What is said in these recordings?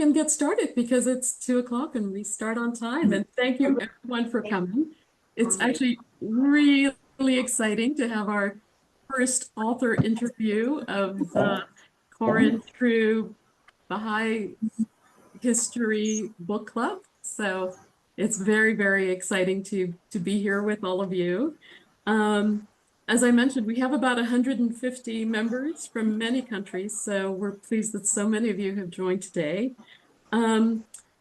can get started because it's 2 o'clock and we start on time. And thank you everyone for coming. It's actually really exciting to have our first author interview of the Corinne True Baha'i History Book Club. So it's very exciting to be here with all of you. As I mentioned, we have about 150 members from many countries, so we're pleased that so many of you have joined today.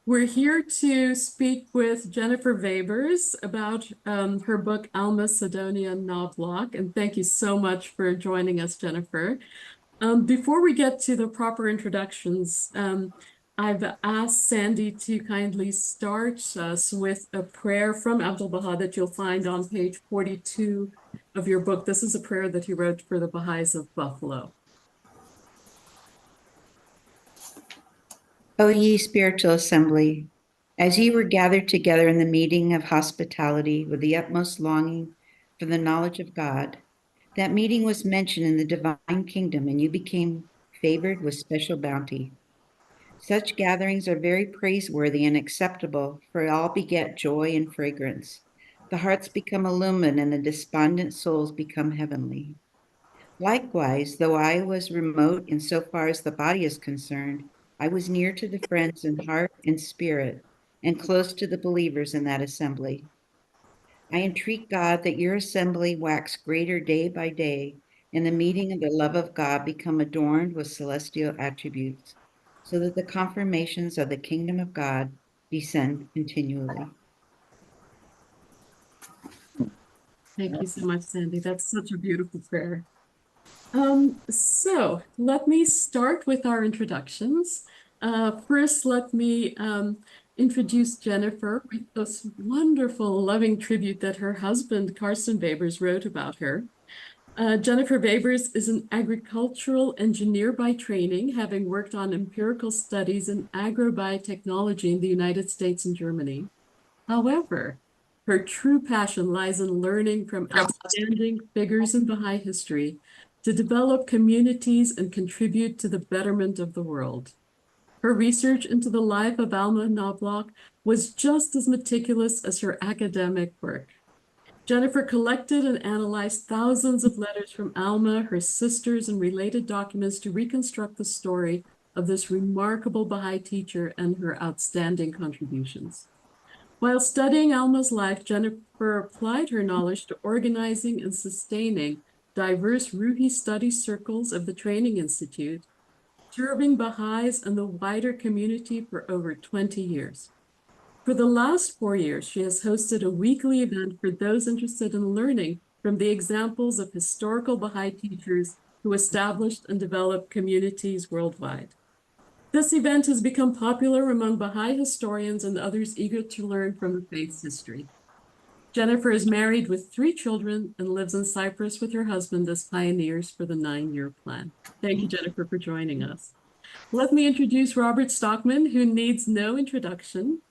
We're here to speak with Jennifer Wiebers about her book, Alma Sedonia Knobloch, and thank you so much for joining us, Jennifer. Before we get to the proper introductions, I've asked Sandy to kindly start us with a prayer from Abdu'l-Baha that you'll find on page 42 of your book. This is a prayer that he wrote for the Baha'is of Buffalo. O ye spiritual assembly, as ye were gathered together in the meeting of hospitality with the utmost longing for the knowledge of God, that meeting was mentioned in the divine kingdom, and you became favored with special bounty. Such gatherings are very praiseworthy and acceptable, for all beget joy and fragrance. The hearts become illumined, and the despondent souls become heavenly. Likewise, though I was remote in so far as the body is concerned, I was near to the friends in heart and spirit, and close to the believers in that assembly. I entreat God that your assembly wax greater day by day, and the meeting of the love of God become adorned with celestial attributes, so that the confirmations of the kingdom of God descend continually. Thank you so much, Sandy. That's such a beautiful prayer. So let me start with our introductions. First, let me introduce Jennifer with this wonderful, loving tribute that her husband, Carsten Wiebers, wrote about her. Jennifer Wiebers is an agricultural engineer by training, having worked on empirical studies in agrobiotechnology in the United States and Germany. However, her true passion lies in learning from outstanding figures in Baha'i history to develop communities and contribute to the betterment of the world. Her research into the life of Alma Knobloch was just as meticulous as her academic work. Jennifer collected and analyzed thousands of letters from Alma, her sisters, and related documents to reconstruct the story of this remarkable Baha'i teacher and her outstanding contributions. While studying Alma's life, Jennifer applied her knowledge to organizing and sustaining diverse Ruhi study circles of the Training Institute, serving Baha'is and the wider community for over 20 years. For the last 4 years, she has hosted a weekly event for those interested in learning from the examples of historical Baha'i teachers who established and developed communities worldwide. This event has become popular among Baha'i historians and others eager to learn from the faith's history. Jennifer is married with 3 children and lives in Cyprus with her husband as pioneers for the 9-year plan. Thank you, Jennifer, for joining us. Let me introduce Robert Stockman, who needs no introduction.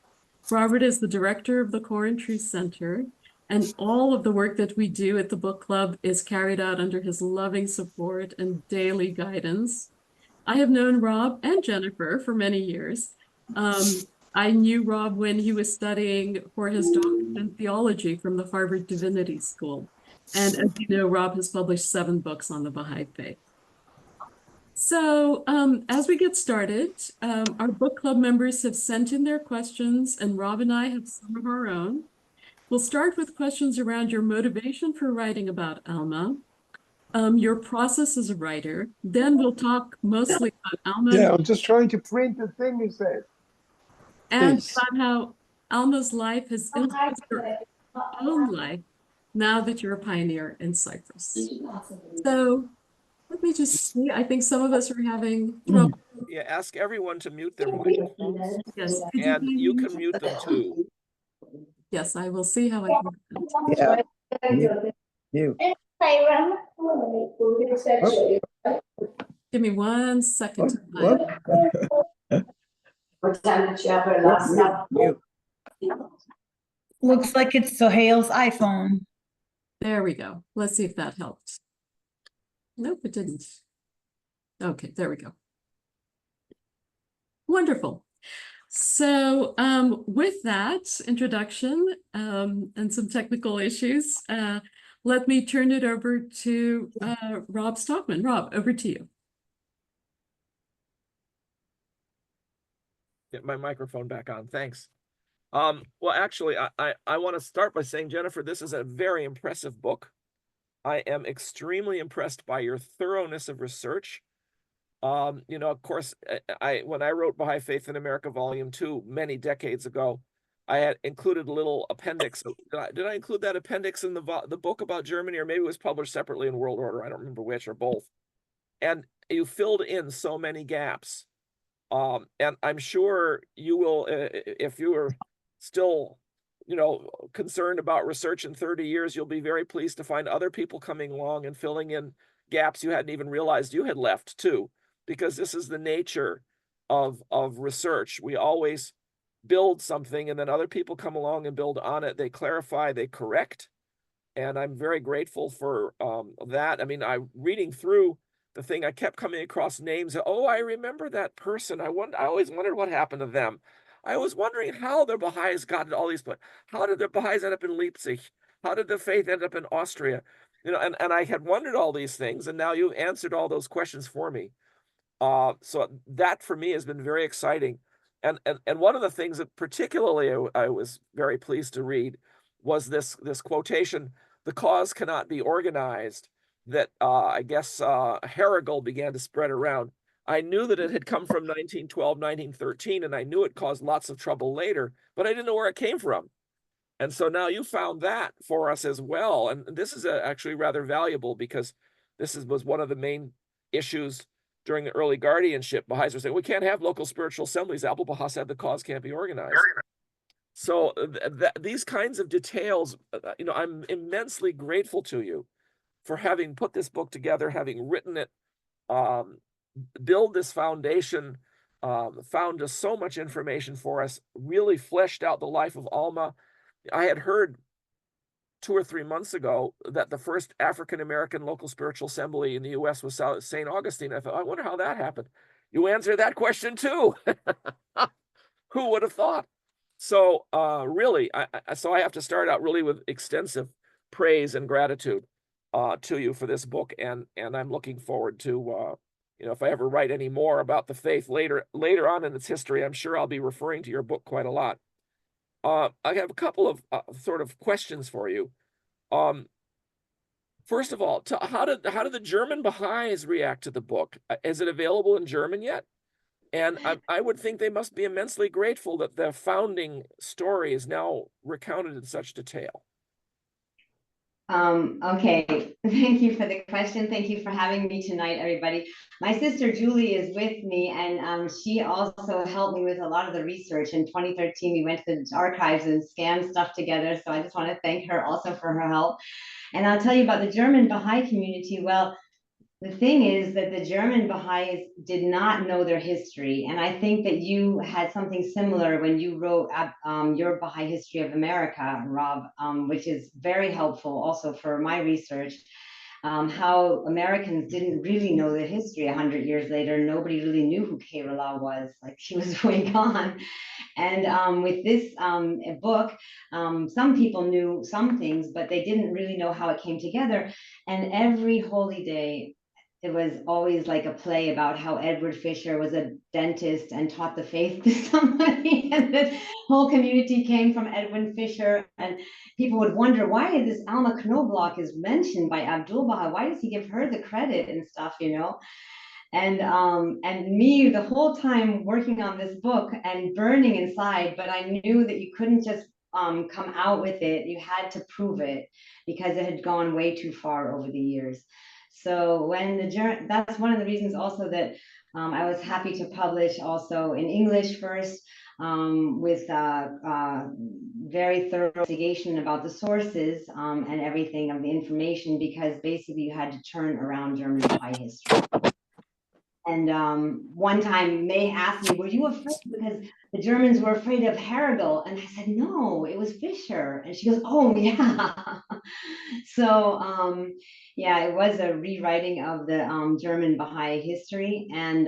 Robert is the director of the Corinne True Center, and all of the work that we do at the book club is carried out under his loving support and daily guidance. I have known Rob and Jennifer for many years. I knew Rob when he was studying for his doctorate in theology from the Harvard Divinity School. And as you know, Rob has published 7 books on the Baha'i faith. So as we get started, our book club members have sent in their questions, and Rob and I have some of our own. We'll start with questions around your motivation for writing about Alma, your process as a writer. Then we'll talk mostly about Alma. Yeah, I'm just trying to print the thing you said. And about how Alma's life has influenced your own life now that you're a pioneer in Cyprus. So let me just see. I think some of us are having trouble. Yeah, ask everyone to mute their microphones. Yes. And you can mute them too. Yes, I will see how I can. Yeah. You. Give me 1 second. Looks like it's Sohail's iPhone. There we go. Let's see if that helped. Nope, it didn't. Okay, there we go. Wonderful. So with that introduction and some technical issues, let me turn it over to Rob Stockman. Rob, over to you. Get my microphone back on. Thanks. Well, actually, I want to start by saying, Jennifer, this is a very impressive book. I am extremely impressed by your thoroughness of research. You know, of course, when I wrote Baha'i Faith in America, Volume 2, many decades ago, I had included a little appendix. Did I include that appendix in the book about Germany, or maybe it was published separately in World Order? I don't remember which, or both. And you filled in so many gaps. And I'm sure you will, if you are still, you know, concerned about research in 30 years, you'll be very pleased to find other people coming along and filling in gaps you hadn't even realized you had left too, because this is the nature of research. We always build something and then other people come along and build on it. They clarify, they correct. And I'm very grateful for that. I mean, reading through the thing, I kept coming across names. Oh, I remember that person. I always wondered what happened to them. I was wondering how the Baha'is got all these, but how did the Baha'is end up in Leipzig? How did the faith end up in Austria? You know, and I had wondered all these things, and now you've answered all those questions for me. So that for me has been very exciting. And one of the things that particularly I was very pleased to read was this quotation: "The cause cannot be organized," that I guess Herrigel began to spread around. I knew that it had come from 1912, 1913, and I knew it caused lots of trouble later, but I didn't know where it came from. And so now you found that for us as well. And this is actually rather valuable, because this was one of the main issues during the early guardianship. Baha'is were saying, we can't have local spiritual assemblies. Abdul Baha said the cause can't be organized. So these kinds of details, you know, I'm immensely grateful to you for having put this book together, having written it, build this foundation, found just so much information for us, really fleshed out the life of Alma. I had heard 2 or 3 months ago that the first African-American local spiritual assembly in the U.S. was St. Augustine. I thought, I wonder how that happened. You answered that question too. Who would have thought? So really, so I have to start out really with extensive praise and gratitude to you for this book, and I'm looking forward to you know, if I ever write any more about the faith later on in its history, I'm sure I'll be referring to your book quite a lot. I have a couple of sort of questions for you. First of all, how did the German Baha'is react to the book? Is it available in German yet? And I would think they must be immensely grateful that the founding story is now recounted in such detail. Okay, thank you for the question. Thank you for having me tonight, everybody. My sister Julie is with me, and she also helped me with a lot of the research. In 2013, we went to the archives and scanned stuff together. So I just want to thank her also for her help. And I'll tell you about the German Baha'i community. Well, the thing is that the German Baha'is did not know their history. And I think that you had something similar when you wrote your Baha'i History of America, Rob, which is very helpful also for my research. How Americans didn't really know their history 100 years later. Nobody really knew who Kerala was, like he was way gone. And with this book, some people knew some things, but they didn't really know how it came together. And every holy day, it was always like a play about how Edward Fisher was a dentist and taught the faith to somebody, and the whole community came from Edwin Fisher, and people would wonder why this Alma Knobloch is mentioned by Abdul Baha. Why does he give her the credit and stuff, you know? And me the whole time working on this book and burning inside, but I knew that you couldn't just come out with it. You had to prove it, because it had gone way too far over the years. So when that's one of the reasons also that I was happy to publish also in English first, with very thorough investigation about the sources and everything of the information, because basically you had to turn around German Baha'i history. And one time May asked me, were you afraid? Because the Germans were afraid of Herrigel. And I said, no, it was Fisher. And she goes, oh, yeah. So, yeah, it was a rewriting of the German Baha'i history. And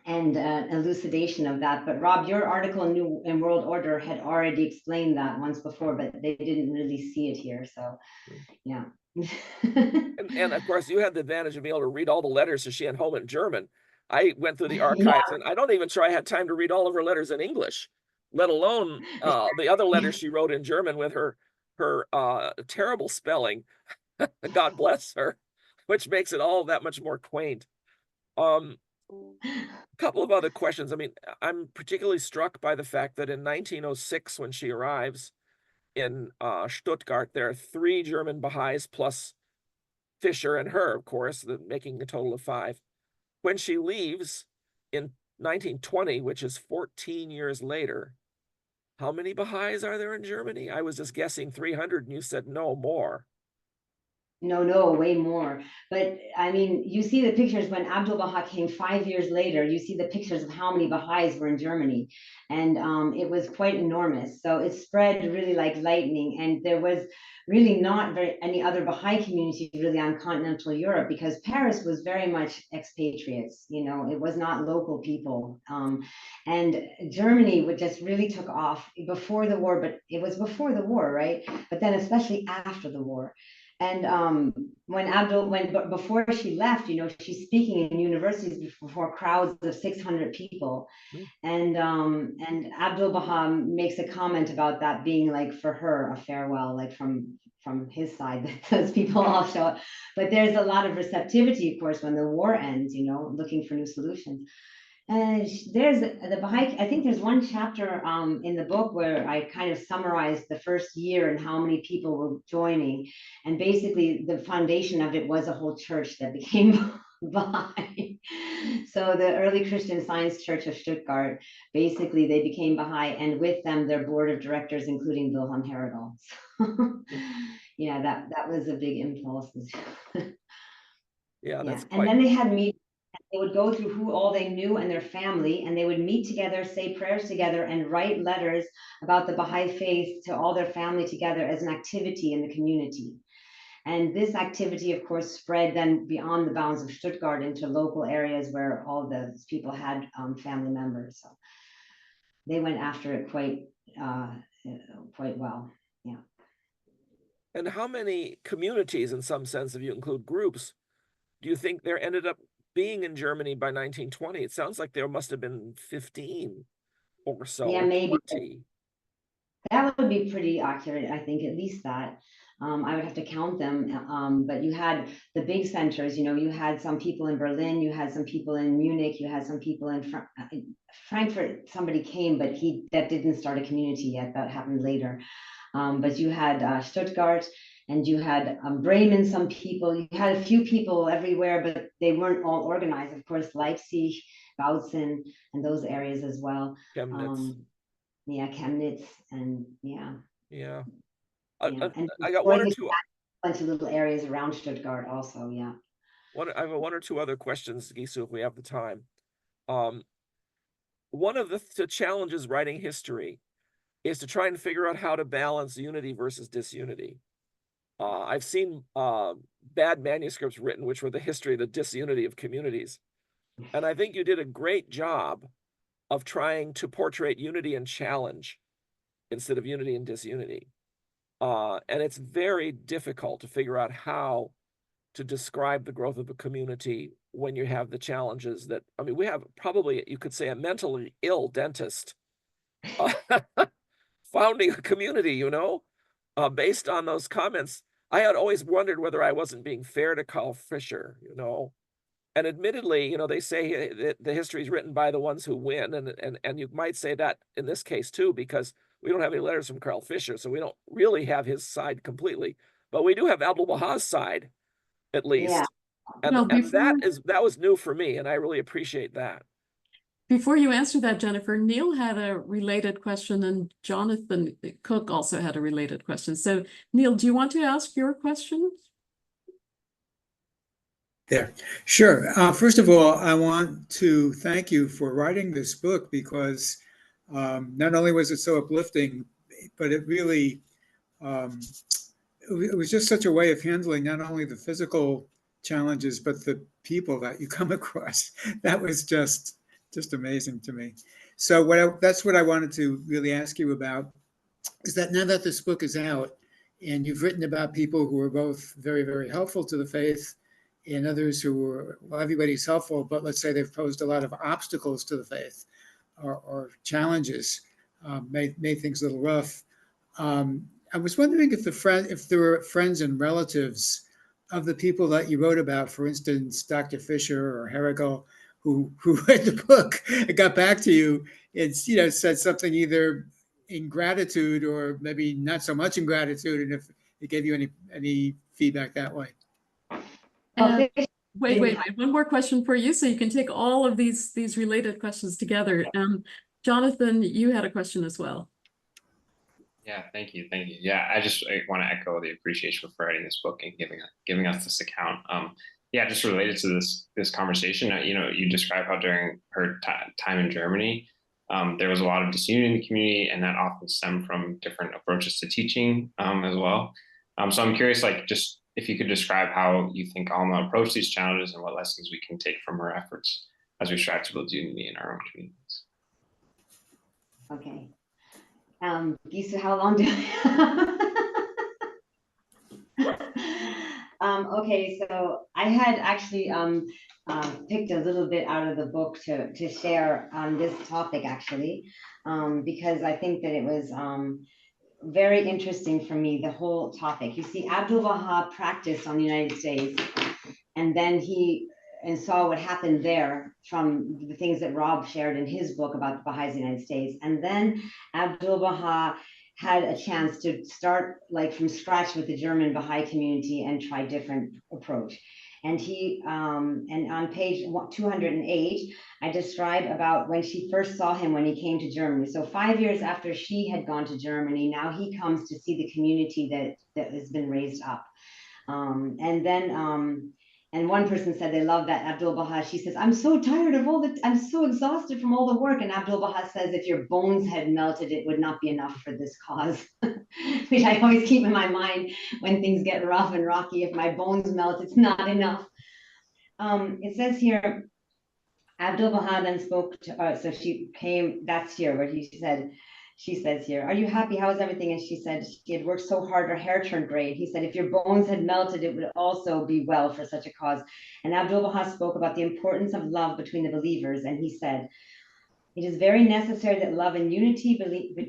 and elucidation of that. But Rob, your article in New in World Order had already explained that once before, but they didn't really see it here. So, yeah. And of course, you had the advantage of being able to read all the letters that she had home in German. I went through the archives, and I don't even sure I had time to read all of her letters in English, let alone the other letters she wrote in German with her terrible spelling. God bless her, which makes it all that much more quaint. A couple of other questions. I mean, I'm particularly struck by the fact that in 1906, when she arrives in Stuttgart, there are 3 German Baha'is plus Fisher and her, of course, making a total of 5. When she leaves in 1920, which is 14 years later, how many Baha'is are there in Germany? I was just guessing 300, and you said no, more. No, way more. But I mean, you see the pictures when Abdul Baha came 5 years later, you see the pictures of how many Baha'is were in Germany. And it was quite enormous. So it spread really like lightning. And there was really not any other Baha'i community really on continental Europe, because Paris was very much expatriates, you know, it was not local people. And Germany would just really took off before the war, but it was before the war, right? But then especially after the war. And before she left, you know, she's speaking in universities before crowds of 600 people. And Abdul Baha makes a comment about that being like for her a farewell, like from his side, that those people all show up. But there's a lot of receptivity, of course, when the war ends, you know, looking for new solutions. And there's the Baha'i, I think there's one chapter in the book where I kind of summarized the first year and how many people were joining. And basically the foundation of it was a whole church that became Baha'i. So the early Christian Science Church of Stuttgart, basically they became Baha'i, and with them their board of directors, including Wilhelm Herrigel. So, yeah, that was a big impulse. Yeah, that's and then they had meetings. They would go through who all they knew and their family, and they would meet together, say prayers together, and write letters about the Baha'i faith to all their family together as an activity in the community. And this activity, of course, spread then beyond the bounds of Stuttgart into local areas where all those people had family members. So they went after it quite well. Yeah. And how many communities, in some sense, if you include groups, do you think there ended up being in Germany by 1920? It sounds like there must have been 15 or so. Yeah, maybe. 20. That would be pretty accurate, I think, at least that. I would have to count them, but you had the big centers, you know, you had some people in Berlin, you had some people in Munich, you had some people in Frankfurt. Somebody came, but that didn't start a community yet, that happened later. But you had Stuttgart, and you had Bremen, some people, you had a few people everywhere, but they weren't all organized. Of course, Leipzig, Bautzen, and those areas as well. Chemnitz. Yeah, Chemnitz, and yeah. And I got one or two. A bunch of little areas around Stuttgart also, yeah. I have one or two other questions, Gisu, if we have the time. One of the challenges writing history is to try and figure out how to balance unity versus disunity. I've seen bad manuscripts written, which were the history of the disunity of communities. And I think you did a great job of trying to portray unity and challenge instead of unity and disunity. And it's very difficult to figure out how to describe the growth of a community when you have the challenges that, I mean, we have probably, you could say, a mentally ill dentist founding a community, you know, based on those comments. I had always wondered whether I wasn't being fair to Carl Fisher, you know. And admittedly, you know, they say that the history is written by the ones who win. And you might say that in this case, too, because we don't have any letters from Carl Fisher, so we don't really have his side completely. But we do have Abdul Baha's side, at least. Yeah. And that was new for me, and I really appreciate that. Before you answer that, Jennifer, Neil had a related question, and Jonathan Cook also had a related question. So, Neil, do you want to ask your question? There. Sure. First of all, I want to thank you for writing this book, because not only was it so uplifting, but it really, it was just such a way of handling not only the physical challenges, but the people that you come across. That was just just amazing to me. So that's what I wanted to really ask you about, is that now that this book is out and you've written about people who are both very, very helpful to the faith and others who were, well, everybody's helpful, but let's say they've posed a lot of obstacles to the faith or challenges, made things a little rough. I was wondering if there were friends and relatives of the people that you wrote about, for instance, Dr. Fisher or Herrigal, who read the book and got back to you and said something either in gratitude or maybe not so much in gratitude, and if it gave you any feedback that way. And wait, one more question for you, so you can take all of these related questions together. Jonathan, you had a question as well. Yeah, thank you. Yeah, I want to echo the appreciation for writing this book and giving us this account. Yeah, just related to this conversation, you describe how during her time in Germany, there was a lot of disunity in the community, and that often stemmed from different approaches to teaching as well. So I'm curious, just if you could describe how you think Alma approached these challenges and what lessons we can take from her efforts as we strive to build unity in our own communities. Okay. Gisa, how long do okay, so I had actually picked a little bit out of the book to share on this topic, actually, because I think that it was very interesting for me, the whole topic. You see, Abdu'l-Baha practiced on the United States, and then he saw what happened there from the things that Rob shared in his book about the Baha'is in the United States. And then Abdu'l-Baha had a chance to start from scratch with the German Baha'i community and try different approach. And he, and on page 208, I describe about when she first saw him when he came to Germany. So 5 years after she had gone to Germany, now he comes to see the community that has been raised up. And one person said they love that Abdu'l-Baha. She says, I'm so tired of I'm so exhausted from all the work. And Abdu'l-Baha says, if your bones had melted, it would not be enough for this cause, which I always keep in my mind when things get rough and rocky. If my bones melt, it's not enough. It says here, Abdu'l-Baha then spoke to her. So she came, that's here where she says here, are you happy? How is everything? And she said she had worked so hard, her hair turned gray. He said, if your bones had melted, it would also be well for such a cause. And Abdu'l-Baha spoke about the importance of love between the believers. And he said, it is very necessary that love and unity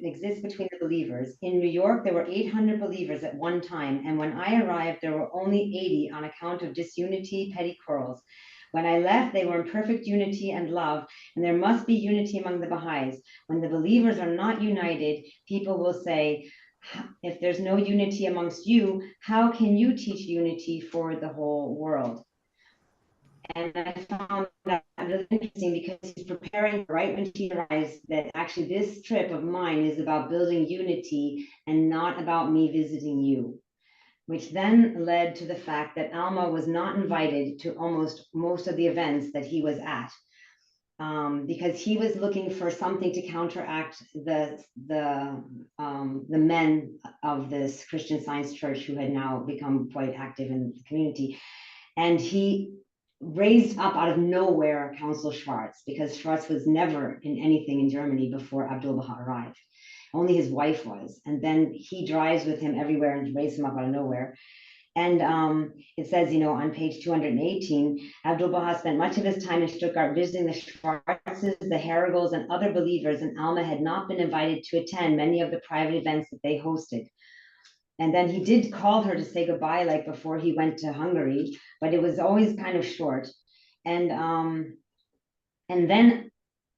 exist between the believers. In New York, there were 800 believers at one time. And when I arrived, there were only 80 on account of disunity, petty quarrels. When I left, they were in perfect unity and love, and there must be unity among the Baha'is. When the believers are not united, people will say, if there's no unity amongst you, how can you teach unity for the whole world? And I found that really interesting because he's preparing right when she arrives that actually this trip of mine is about building unity and not about me visiting you, which then led to the fact that Alma was not invited to most of the events that he was at, because he was looking for something to counteract the men of this Christian Science church who had now become quite active in the community. And he raised up out of nowhere Council Schwartz, because Schwartz was never in anything in Germany before Abdu'l-Baha arrived. Only his wife was. And then he drives with him everywhere and raised him up out of nowhere. And it says, on page 218, Abdu'l-Baha spent much of his time in Stuttgart visiting the Schwarzes, the Herrigals, and other believers, and Alma had not been invited to attend many of the private events that they hosted. And then he did call her to say goodbye, before he went to Hungary, but it was always kind of short. And then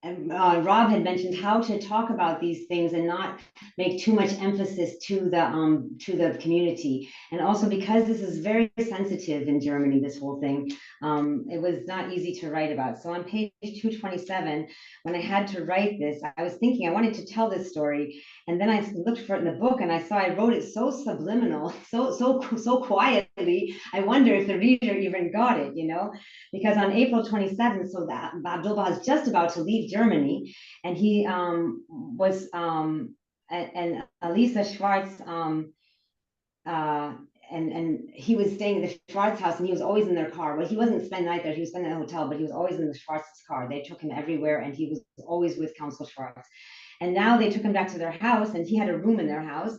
Rob had mentioned how to talk about these things and not make too much emphasis to the community. And also because this is very sensitive in Germany, this whole thing, it was not easy to write about. So on page 227, when I had to write this, I was thinking I wanted to tell this story. And then I looked for it in the book and I saw I wrote it so subliminal, so quietly. I wonder if the reader even got it, because on April 27th, so that Abdu'l-Baha is just about to leave Germany, and he and Elisa Schwartz and he was staying at the Schwartz house, and he was always in their car. Well, he wasn't spending the night there, he was spending in the hotel, but he was always in the Schwartz's car. They took him everywhere, and he was always with Council Schwartz. And now they took him back to their house, and he had a room in their house.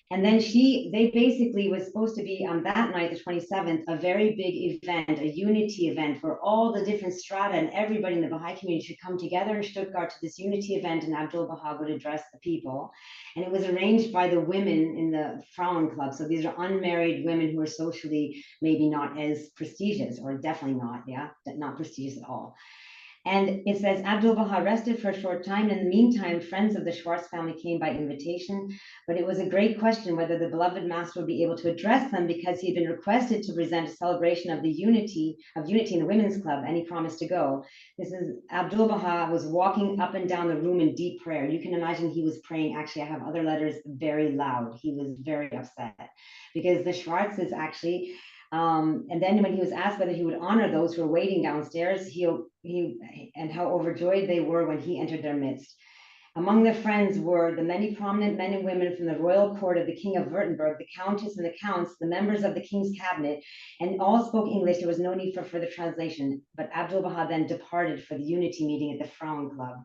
And then they basically was supposed to be on that night, the 27th, a very big event, a unity event, where all the different strata and everybody in the Baha'i community should come together in Stuttgart to this unity event, and Abdul Baha would address the people. And it was arranged by the women in the Frauen Club. So these are unmarried women who are socially maybe not as prestigious, or definitely not, not prestigious at all. And it says Abdul Baha rested for a short time. In the meantime, friends of the Schwartz family came by invitation, but it was a great question whether the beloved master would be able to address them, because he had been requested to present a celebration of the unity in the women's club, and he promised to go. This is Abdul Baha was walking up and down the room in deep prayer. You can imagine he was praying. Actually, I have other letters, very loud. He was very upset because the Schwartzes actually. And then when he was asked whether he would honor those who were waiting downstairs, and how overjoyed they were when he entered their midst. Among their friends were the many prominent men and women from the royal court of the King of Württemberg, the countess and the counts, the members of the king's cabinet, and all spoke English. There was no need for further translation. But Abdul Baha then departed for the unity meeting at the Frauen Club.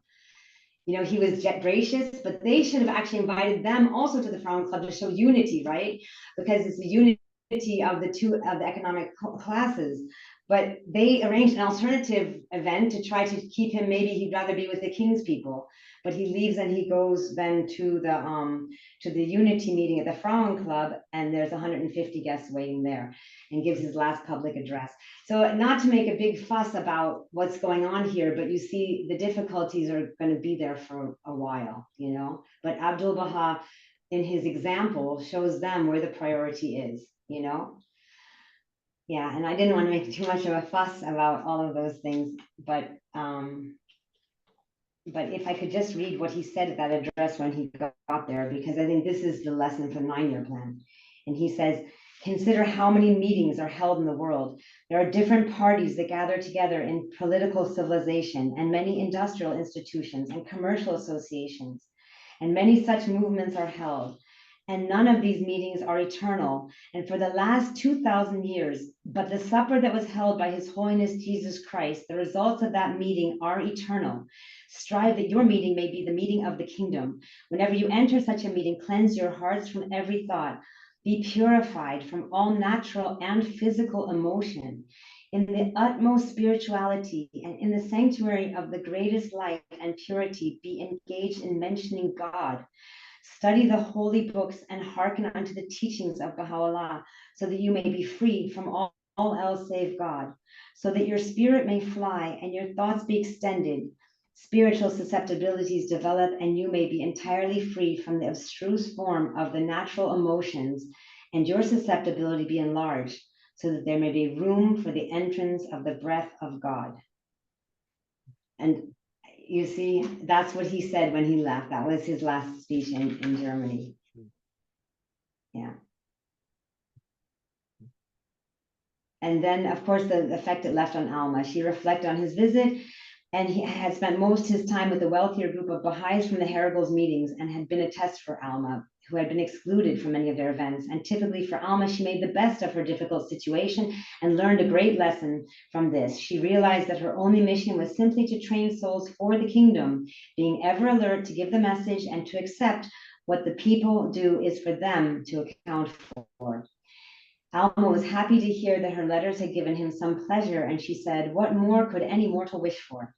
You know, he was gracious, but they should have actually invited them also to the Frauen Club to show unity, right? Because it's the unity of the economic classes. But they arranged an alternative event to try to keep him. Maybe he'd rather be with the king's people, but he leaves and he goes then to the unity meeting at the Frauen Club, and there's 150 guests waiting there, and gives his last public address. So not to make a big fuss about what's going on here, but you see the difficulties are going to be there for a while, you know. But Abdul Baha, in his example, shows them where the priority is, you know. Yeah, and I didn't want to make too much of a fuss about all of those things, but if I could just read what he said at that address when he got there, because I think this is the lesson for the 9-year plan. And he says, consider how many meetings are held in the world. There are different parties that gather together in political civilization, and many industrial institutions and commercial associations, and many such movements are held. And none of these meetings are eternal, and for the last 2,000 years, but the supper that was held by His Holiness Jesus Christ, the results of that meeting are eternal. Strive that your meeting may be the meeting of the kingdom. Whenever you enter such a meeting, cleanse your hearts from every thought. Be purified from all natural and physical emotion. In the utmost spirituality and in the sanctuary of the greatest light and purity, be engaged in mentioning God. Study the holy books and hearken unto the teachings of Baha'u'llah, so that you may be free from all else save God, so that your spirit may fly and your thoughts be extended, spiritual susceptibilities develop, and you may be entirely free from the abstruse form of the natural emotions, and your susceptibility be enlarged, so that there may be room for the entrance of the breath of God. And you see, that's what he said when he left. That was his last speech in Germany. Yeah. And then, of course, the effect it left on Alma. She reflected on his visit, and he had spent most of his time with a wealthier group of Baha'is from the Herigals meetings, and had been a test for Alma, who had been excluded from many of their events. And typically for Alma, she made the best of her difficult situation and learned a great lesson from this. She realized that her only mission was simply to train souls for the kingdom, being ever alert to give the message and to accept what the people do is for them to account for. Alma was happy to hear that her letters had given him some pleasure, and she said, what more could any mortal wish for?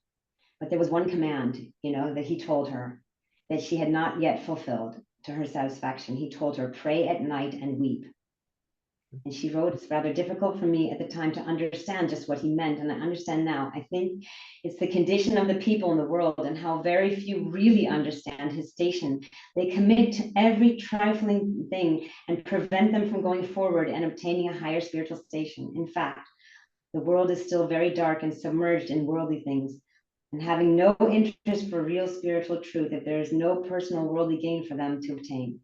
But there was one command, you know, that he told her that she had not yet fulfilled to her satisfaction. He told her, pray at night and weep. And she wrote, it's rather difficult for me at the time to understand just what he meant, and I understand now. I think it's the condition of the people in the world and how very few really understand his station. They commit to every trifling thing and prevent them from going forward and obtaining a higher spiritual station. In fact, the world is still very dark and submerged in worldly things, and having no interest for real spiritual truth, if there is no personal worldly gain for them to obtain.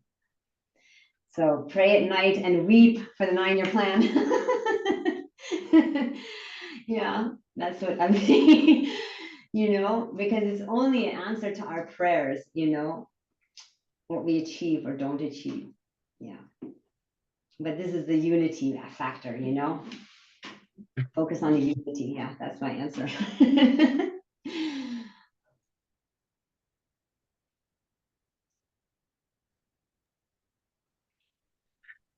So pray at night and weep for the 9-year plan. Yeah, that's what I'm saying, you know, because it's only an answer to our prayers, you know, what we achieve or don't achieve. Yeah. but this is the unity factor, you know? Focus on the unity. Yeah, that's my answer.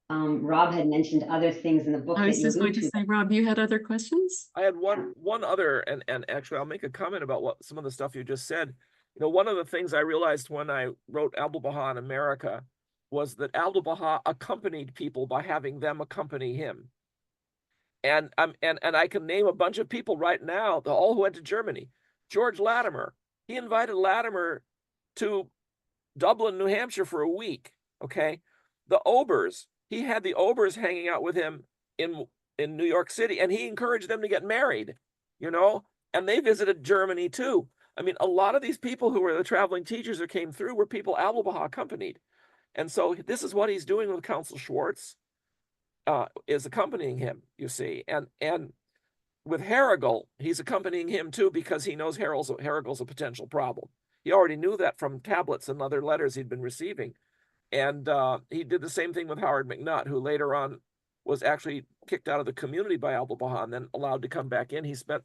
Rob had mentioned other things in the book I that was you just going allude to to. say, Rob, you had other questions? I had one other, and actually I'll make a comment about what some of the stuff you just said. You know, one of the things I realized when I wrote Abdu'l-Baha in America was that Abdu'l-Baha accompanied people by having them accompany him. And I can name a bunch of people right now, all who went to Germany. George Latimer, he invited Latimer to Dublin, New Hampshire for a week. Okay, the Obers, he had the Obers hanging out with him in New York City, and he encouraged them to get married. You know, and they visited Germany too. I mean, a lot of these people who were the traveling teachers that came through were people Abdu'l-Baha accompanied, and so this is what he's doing with Council Schwartz. Is accompanying him, you see, and with Harrigal, he's accompanying him too because he knows Harrigal's a potential problem. He already knew that from tablets and other letters he'd been receiving, and he did the same thing with Howard McNutt, who later on was actually kicked out of the community by Abdu'l-Baha and then allowed to come back in. He spent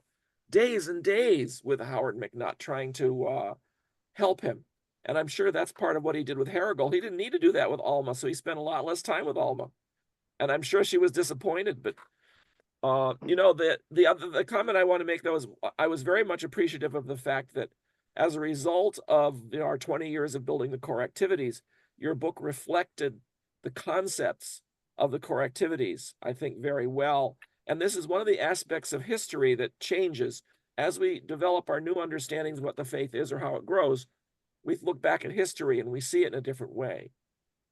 days and days with Howard McNutt trying to help him, and I'm sure that's part of what he did with Harrigal. He didn't need to do that with Alma, so he spent a lot less time with Alma. And I'm sure she was disappointed, but you know, the comment I want to make though is I was very much appreciative of the fact that as a result of our 20 years of building the core activities, your book reflected the concepts of the core activities, I think, very well. And this is one of the aspects of history that changes as we develop our new understandings of what the faith is or how it grows. We look back at history and we see it in a different way.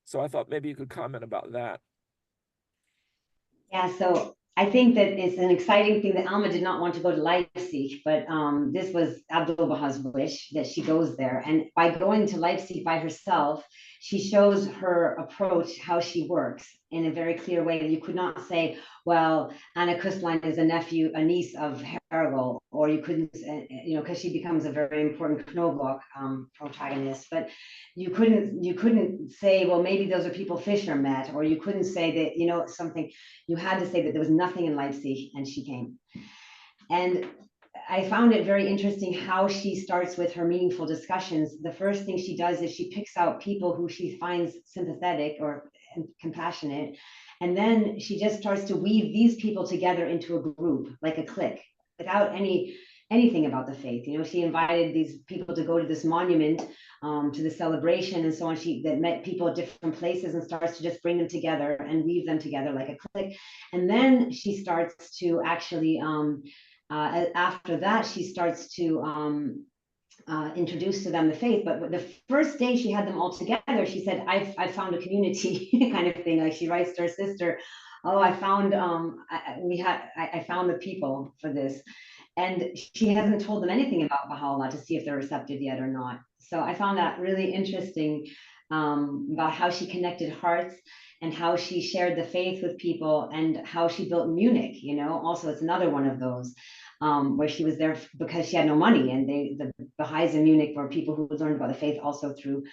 So I thought maybe you could comment about that. Yeah, so I think that it's an exciting thing that Alma did not want to go to Leipzig, but this was Abdu'l-Baha's wish that she goes there. And by going to Leipzig by herself, she shows her approach, how she works in a very clear way. That you could not say, well, Anna Kustlein is a niece of Hergel, or you couldn't, you know, because she becomes a very important Knobloch protagonist. But you couldn't say, well, maybe those are people Fisher met, or you couldn't say that, you know, something. You had to say that there was nothing in Leipzig and she came. And I found it very interesting how she starts with her meaningful discussions. The first thing she does is she picks out people who she finds sympathetic or compassionate. And then she just starts to weave these people together into a group, like a clique, without anything about the faith. You know, she invited these people to go to this monument, to the celebration and so on. That met people at different places and starts to just bring them together and weave them together like a clique. And then she starts to actually, after that, she starts to introduce to them the faith. But the first day she had them all together, she said, I found a community kind of thing. Like she writes to her sister, oh, I found I found the people for this. And she hasn't told them anything about Baha'u'llah to see if they're receptive yet or not. So I found that really interesting, about how she connected hearts and how she shared the faith with people and how she built Munich. You know, also it's another one of those where she was there because she had no money, and the Baha'is in Munich were people who learned about the faith also through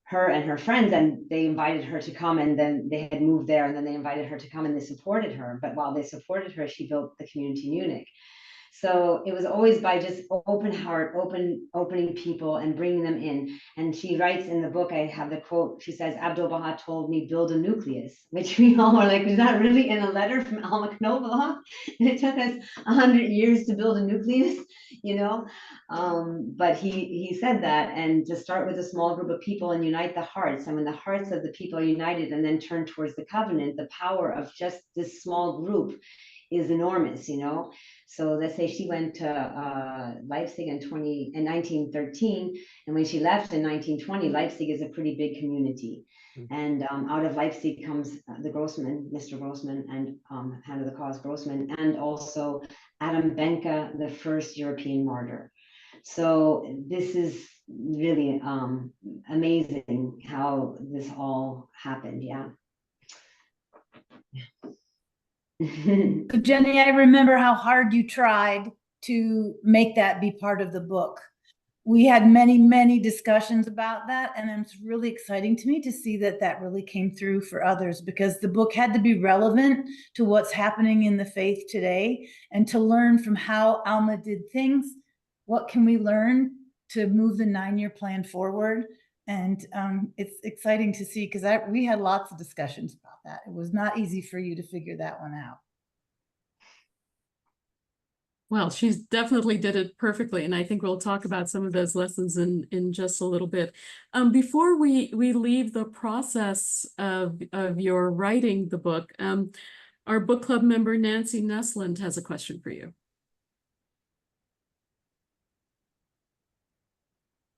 her and her friends, and they invited her to come, and then they had moved there, and then they invited her to come and they supported her. But while they supported her, she built the community Munich. So it was always by just open heart, opening people and bringing them in. And she writes in the book, I have the quote, she says, Abdu'l-Baha told me build a nucleus, which we all are like, is that really in a letter from Alma Knobloch? And it took us 100 years to build a nucleus, you know? But he said that, and to start with a small group of people and unite the hearts. And when the hearts of the people are united and then turn towards the covenant, the power of just this small group is enormous, you know? So let's say she went to Leipzig in 1913, and when she left in 1920, Leipzig is a pretty big community. And out of Leipzig comes the Grossman, Mr. Grossman, and Hand of the Cause Grossman, and also Adam Benke, the first European martyr. So this is really amazing how this all happened. Yeah. So Jenny, I remember how hard you tried to make that be part of the book. we had many discussions about that, and it's really exciting to me to see that that really came through for others, because the book had to be relevant to what's happening in the faith today, and to learn from how Alma did things. What can we learn to move the 9-year plan forward? And it's exciting to see, because we had lots of discussions about that. It was not easy for you to figure that one out. Well, she's definitely did it perfectly, and I think we'll talk about some of those lessons in just a little bit. Before we leave the process of your writing the book, our book club member Nancy Nesland has a question for you.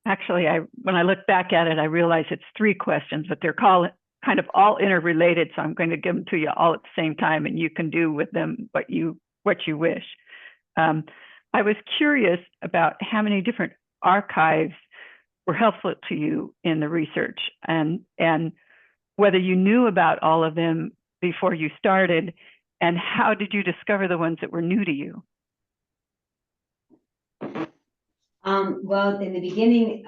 Actually, when I look back at it, I realize it's 3 questions, but they're kind of all interrelated. So I'm going to give them to you all at the same time, and you can do with them what you wish. I was curious about how many different archives were helpful to you in the research, and whether you knew about all of them before you started, and how did you discover the ones that were new to you? Well, in the beginning,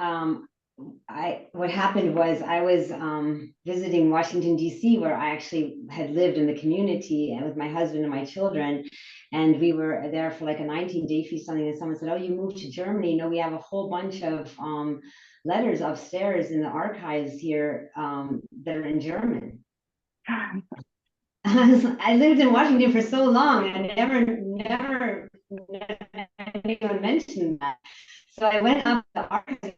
what happened was I was visiting Washington, D.C., where I actually had lived in the community and with my husband and my children. And we were there for like a 19-day feast, something, and someone said, "Oh, you moved to Germany? No, we have a whole bunch of letters upstairs in the archives here that are in German." I lived in Washington for so long, and never anyone mentioned that. So I went up to the archives.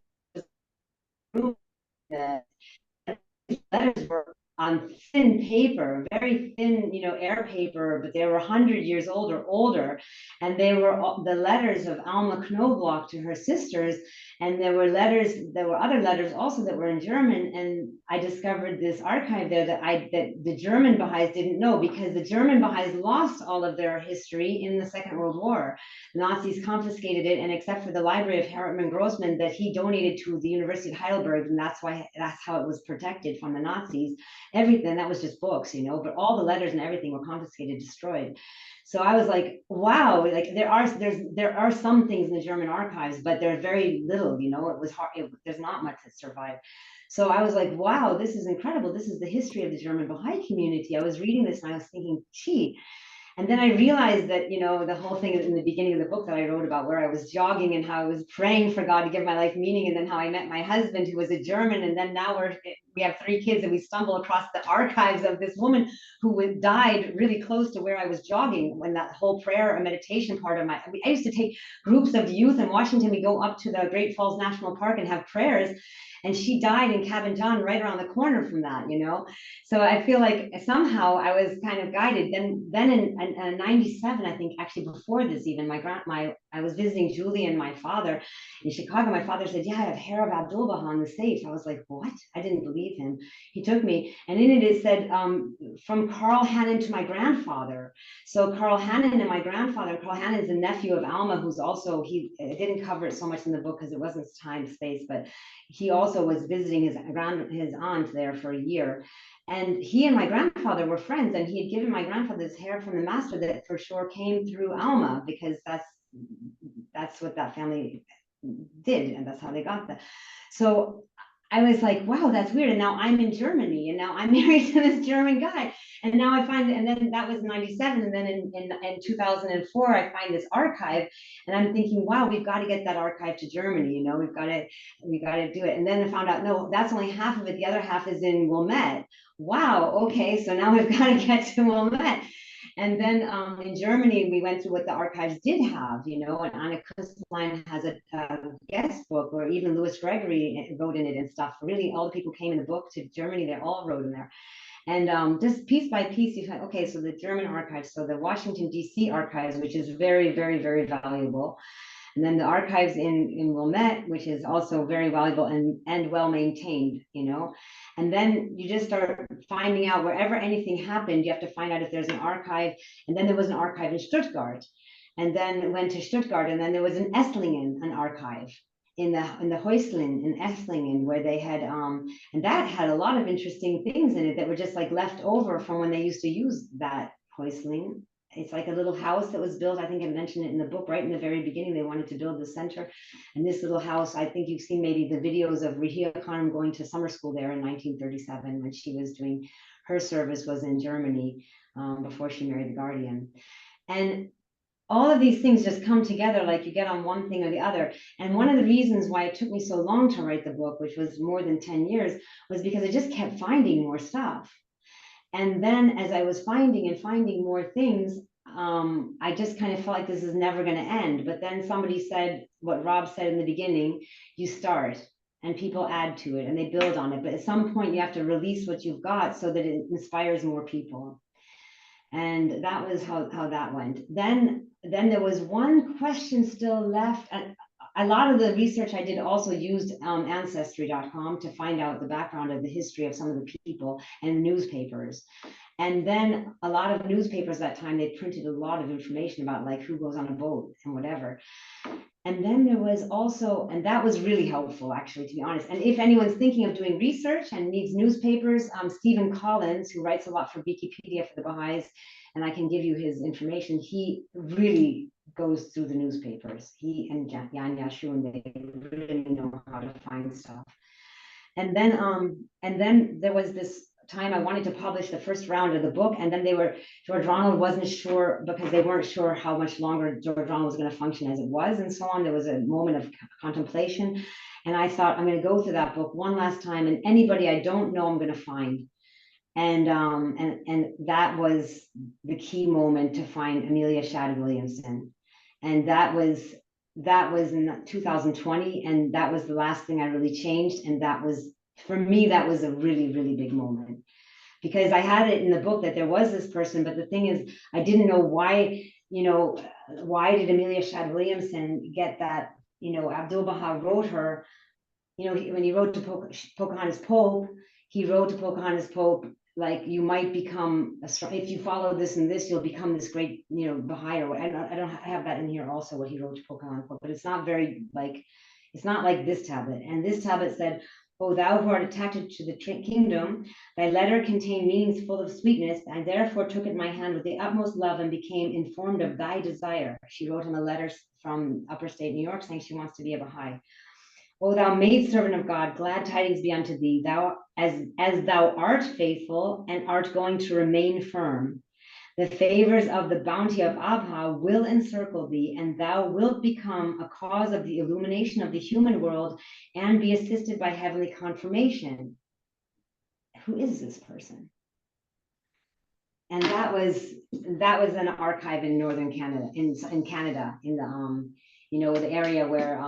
The letters were on thin paper, very thin, air paper, but they were 100 years old or older. And they were the letters of Alma Knobloch to her sisters. And there were other letters also that were in German. And I discovered this archive there that the German Baha'is didn't know, because the German Baha'is lost all of their history in the Second World War. The Nazis confiscated it, and except for the library of Hartmann Grossman that he donated to the University of Heidelberg, and that's how it was protected from the Nazis. Everything that was just books, but all the letters and everything were confiscated, destroyed. So I was like, wow, like there are some things in the German archives, but there's very little, it was hard. There's not much that survived. So I was like, wow, this is incredible. This is the history of the German Baha'i community. I was reading this and I was thinking, gee. And then I realized that, the whole thing is in the beginning of the book that I wrote about, where I was jogging and how I was praying for God to give my life meaning, and then how I met my husband, who was a German, and then now we have 3 kids, and we stumble across the archives of this woman who died really close to where I was jogging when that whole prayer and meditation part of I used to take groups of youth in Washington. We go up to the Great Falls National Park and have prayers. And she died in Cabin John right around the corner from that, So I feel like somehow I was kind of guided. Then in 97, I think, actually before this even, I was visiting Julie and my father in Chicago. My father said, "Yeah, I have hair of Abdul Baha in the safe." I was like, "What?" I didn't believe him. He took me, and in it said, from Carl Hannon to my grandfather. So Carl Hannon and my grandfather, Carl Hannon is a nephew of Alma, who's also, he didn't cover it so much in the book because it wasn't time, space, but he also was visiting his aunt there for a year. And he and my grandfather were friends, and he had given my grandfather this hair from the master that for sure came through Alma, because that's what that family did, and that's how they got that. So I was like, wow, that's weird. And now I'm in Germany, and now I'm married to this German guy. And now I find, and then that was 97. And then in 2004, I find this archive, and I'm thinking, wow, we've got to get that archive to Germany. We've got to do it. And then I found out, no, that's only half of it. The other half is in Wilmette. Wow. Okay. So now we've got to get to Wilmette. And then in Germany, we went through what the archives did have, and Anna Kusslein has a guest book, or even Louis Gregory wrote in it and stuff. Really, all the people came in the book to Germany, they all wrote in there. And just piece by piece, you find, okay, so the German archives, so the Washington, D.C. archives, which is very, very, very valuable. And then the archives in Wilmette, which is also very valuable and well maintained, And then you just start finding out wherever anything happened, you have to find out if there's an archive. And then there was an archive in Stuttgart, and then went to Stuttgart, and then there was in Esslingen, an archive in the Häuslen in Esslingen, where they had and that had a lot of interesting things in it that were just like left over from when they used to use that Häusling. it's like a little house that was built. I think I mentioned it in the book right in the very beginning. They wanted to build the center. And this little house, I think you've seen maybe the videos of Rahia Khanum going to summer school there in 1937 when she was doing her service was in Germany before she married the Guardian. And all of these things just come together, like you get on one thing or the other. And one of the reasons why it took me so long to write the book, which was more than 10 years, was because I just kept finding more stuff. And then as I was finding and finding more things, I just kind of felt like this is never going to end. But then somebody said what Rob said in the beginning, you start and people add to it and they build on it. But at some point you have to release what you've got so that it inspires more people. And that was how that went. Then there was one question still left. And a lot of the research I did also used ancestry.com to find out the background of the history of some of the people and newspapers. And then a lot of newspapers that time, they printed a lot of information about like who goes on a boat and whatever. And then there was also, and that was really helpful actually, to be honest. And if anyone's thinking of doing research and needs newspapers, Stephen Collins, who writes a lot for Wikipedia for the Baha'is, and I can give you his information, he really goes through the newspapers. He and Jan Yashun, they really know how to find stuff. And then there was this time I wanted to publish the first round of the book, and then George Ronald wasn't sure because they weren't sure how much longer George Ronald was going to function as it was and so on. There was a moment of contemplation, and I thought I'm going to go through that book one last time, and anybody I don't know I'm going to find. And that was the key moment to find Amelia Shadd Williamson, and that was in 2020, and that was the last thing I really changed. And that was, for me, that was a really, really big moment, because I had it in the book that there was this person, but the thing is, I didn't know why, why did Amelia Shadd Williamson get that, Abdu'l-Baha wrote her, when he wrote to Pocahontas Pope, he wrote to Pocahontas Pope, like, you might become if you follow this and this, you'll become this great, Baha'i. Or I don't have that in here also, what he wrote to Pocahontas Pope, but it's not very it's not like this tablet. And this tablet said, "O thou who art attached to the kingdom, thy letter contained meanings full of sweetness. I therefore took it in my hand with the utmost love and became informed of thy desire." She wrote him a letter from upper state New York saying she wants to be a Baha'i. "O thou maidservant of God, glad tidings be unto thee. Thou, as thou art faithful and art going to remain firm, the favors of the bounty of Abha will encircle thee, and thou wilt become a cause of the illumination of the human world and be assisted by heavenly confirmation." Who is this person? And that was an archive in northern Canada, in Canada, in the the area where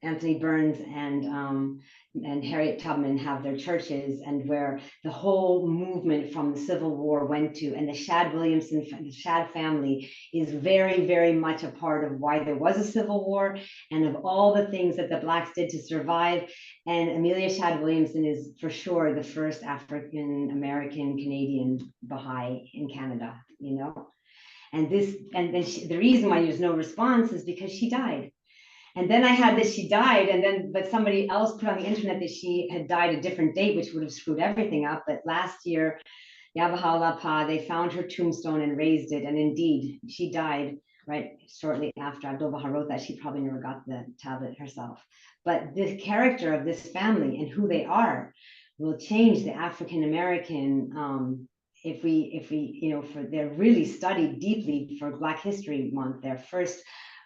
Anthony Burns and Harriet Tubman have their churches, and where the whole movement from the Civil War went to. And the Shadd Williamson, the Shadd family is very, very much a part of why there was a Civil War and of all the things that the Blacks did to survive. And Amelia Shadd Williamson is for sure the first African American Canadian Baha'i in Canada, And the reason why there's no response is because she died. And then I had that she died, but somebody else put on the internet that she had died a different date, which would have screwed everything up. But last year, Yabaha Pa, they found her tombstone and raised it. And indeed, she died right shortly after Abdu'l-Baha wrote that. She probably never got the tablet herself. But the character of this family and who they are will change the African American. If we they're really studied deeply for Black History Month. Their first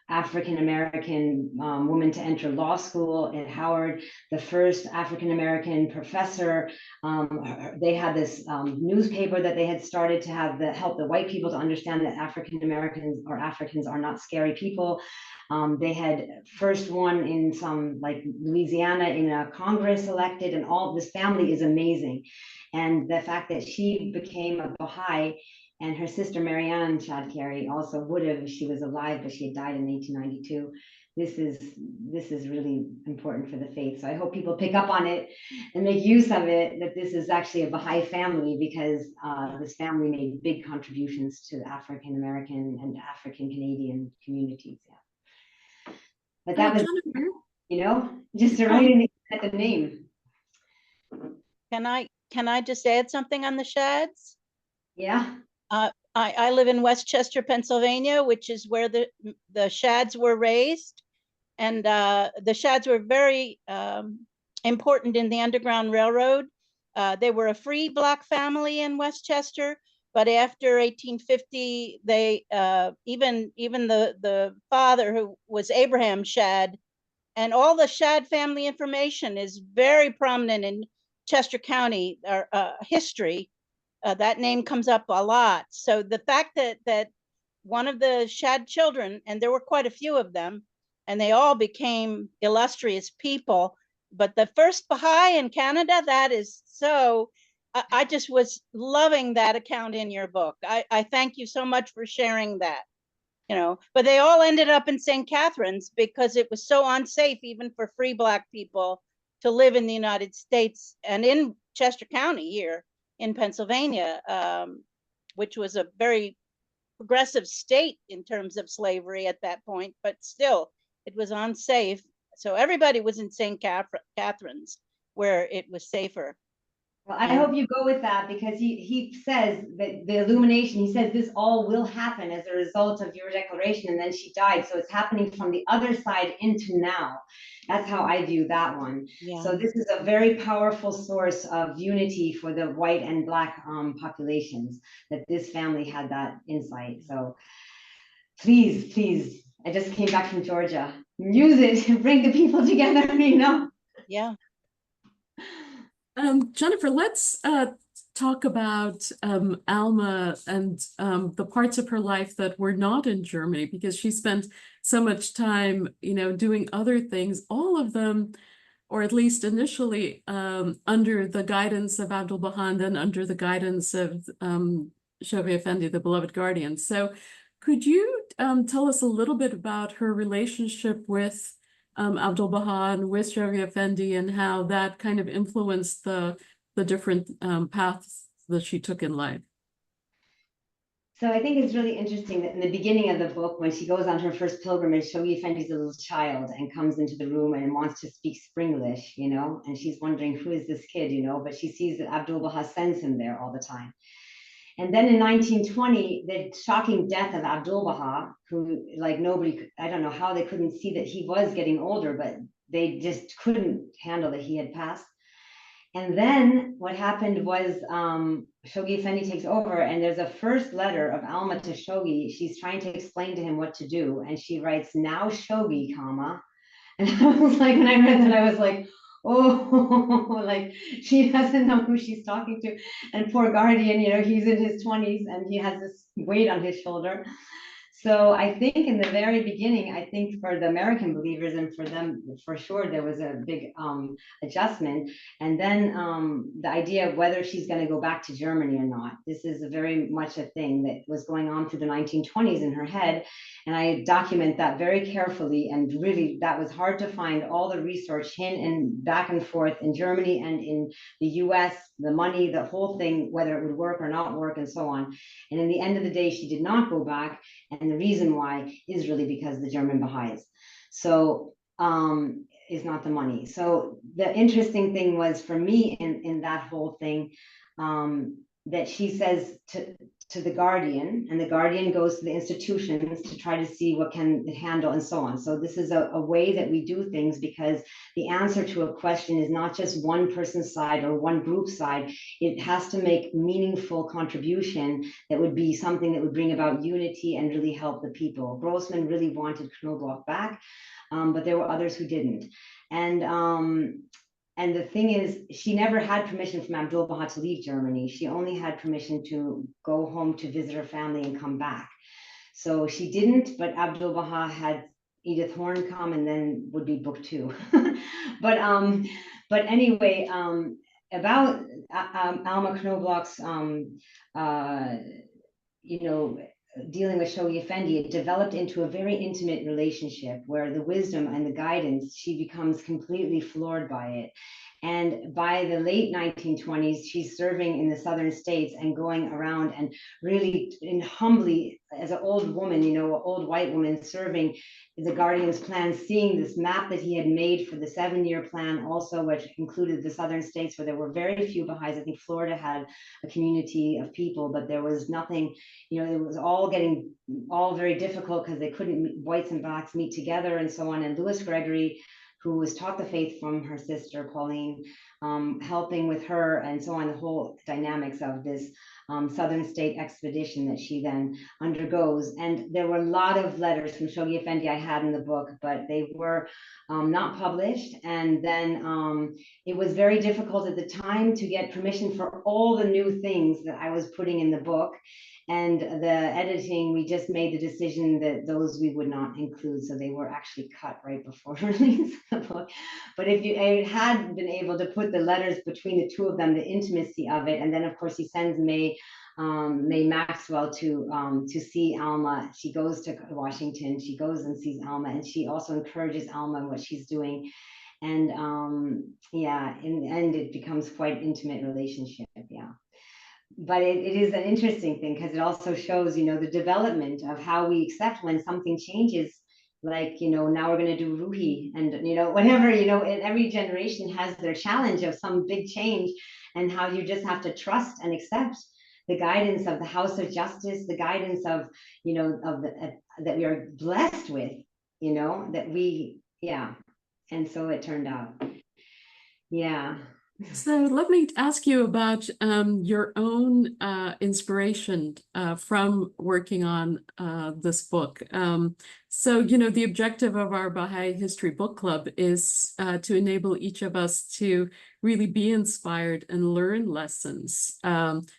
African American woman to enter law school at Howard, the first African American professor. They had this newspaper that they had started to help the white people to understand that African Americans or Africans are not scary people. They had first one in some like Louisiana in a Congress elected, and all this family is amazing. And the fact that she became a Baha'i, and her sister Marianne Shadd Carey also would have if she was alive, but she had died in 1892. This is really important for the faith. So I hope people pick up on it and make use of it, that this is actually a Baha'i family, because this family made big contributions to the African American and African Canadian communities. Yeah. But that was, just to write in the name. Can I just add something on the Shadds? Yeah. I live in Westchester, Pennsylvania, which is where the Shads were raised. And the Shads were very important in the Underground Railroad. They were a free black family in Westchester, but after 1850, they even the father, who was Abraham Shad, and all the Shad family information is very prominent in Chester County history. That name comes up a lot. So the fact that one of the Shad children, and there were quite a few of them, and they all became illustrious people. But the first Baha'i in Canada, that is so, I just was loving that account in your book. I thank you so much for sharing that. You know, but they all ended up in St. Catharines because it was so unsafe even for free black people to live in the United States and in Chester County here in Pennsylvania, which was a very progressive state in terms of slavery at that point, but still it was unsafe. So everybody was in St. Catharines where it was safer. Well, I hope you go with that, because he says that the illumination, he says this all will happen as a result of your declaration, and then she died. So it's happening from the other side into now. That's how I view that one. Yeah. So this is a very powerful source of unity for the white and black populations, that this family had that insight. So please, please, I just came back from Georgia. Use it, bring the people together, you know? Yeah. Jennifer, let's talk about Alma and the parts of her life that were not in Germany, because she spent so much time, you know, doing other things, all of them, or at least initially, under the guidance of Abdul Baha, and then under the guidance of Shoghi Effendi, the beloved guardian. So could you tell us a little bit about her relationship with Abdul Baha and with Shoghi Effendi, and how that kind of influenced the different paths that she took in life? So I think it's really interesting that in the beginning of the book, when she goes on her first pilgrimage, Shoghi Effendi's a little child and comes into the room and wants to speak Springlish, you know, and she's wondering, who is this kid, you know, but she sees that Abdul Baha sends him there all the time. And then in 1920, the shocking death of Abdul Baha, who, like, nobody, I don't know how they couldn't see that he was getting older, but they just couldn't handle that he had passed. And then what happened was Shoghi Effendi takes over, and there's a first letter of Alma to Shoghi. She's trying to explain to him what to do. And she writes, "Now Shoghi, comma." And I was like, when I read that, I was like, oh, like, she doesn't know who she's talking to. And poor guardian, you know, he's in his 20s and he has this weight on his shoulder. So I think in the very beginning, I think for the American believers and for them, for sure, there was a big adjustment. And then the idea of whether she's going to go back to Germany or not. This is very much a thing that was going on through the 1920s in her head. And I document that very carefully. And really, that was hard to find all the research in and back and forth in Germany and in the US, the money, the whole thing, whether it would work or not work, and so on. And in the end of the day, she did not go back. And the reason why is really because the German Baha'is. So is not the money. So the interesting thing was for me in that whole thing, that she says to the guardian, and the guardian goes to the institutions to try to see what can it handle and so on. So this is a way that we do things, because the answer to a question is not just one person's side or one group's side. It has to make meaningful contribution that would be something that would bring about unity and really help the people. Grossman really wanted Knobloch back, but there were others who didn't. And the thing is, she never had permission from Abdul Baha to leave Germany. She only had permission to go home to visit her family and come back. So she didn't, but Abdul Baha had Edith Horn come, and then would be book 2. But anyway, about Alma Knobloch's, you know, dealing with Shoghi Effendi, it developed into a very intimate relationship where the wisdom and the guidance, she becomes completely floored by it. And by the late 1920s, she's serving in the southern states and going around and really humbly, as an old woman, you know, an old white woman serving the Guardian's plan, seeing this map that he had made for the 7-year plan also, which included the southern states where there were very few Baha'is. I think Florida had a community of people, but there was nothing, you know, it was all getting all very difficult because they couldn't, whites and blacks meet together and so on. And Louis Gregory, who was taught the faith from her sister Pauline, helping with her and so on, the whole dynamics of this southern state expedition that she then undergoes. And there were a lot of letters from Shoghi Effendi I had in the book, but they were not published. And then it was very difficult at the time to get permission for all the new things that I was putting in the book. And the editing, we just made the decision that those we would not include. So they were actually cut right before release of the book. But if you had been able to put the letters between the two of them, the intimacy of it, and then of course he sends May Maxwell to see Alma. She goes to Washington, she goes and sees Alma, and she also encourages Alma in what she's doing. And yeah, in the end, it becomes quite intimate relationship, yeah. But it is an interesting thing because it also shows, you know, the development of how we accept when something changes, like, you know, now we're going to do Ruhi and, you know, whatever, you know, and every generation has their challenge of some big change, and how you just have to trust and accept the guidance of the House of Justice, the guidance of, you know, of the, that we are blessed with, you know, that we, yeah. And so it turned out. Yeah. So let me ask you about your own inspiration from working on this book. So, you know, the objective of our Baha'i History Book Club is to enable each of us to really be inspired and learn lessons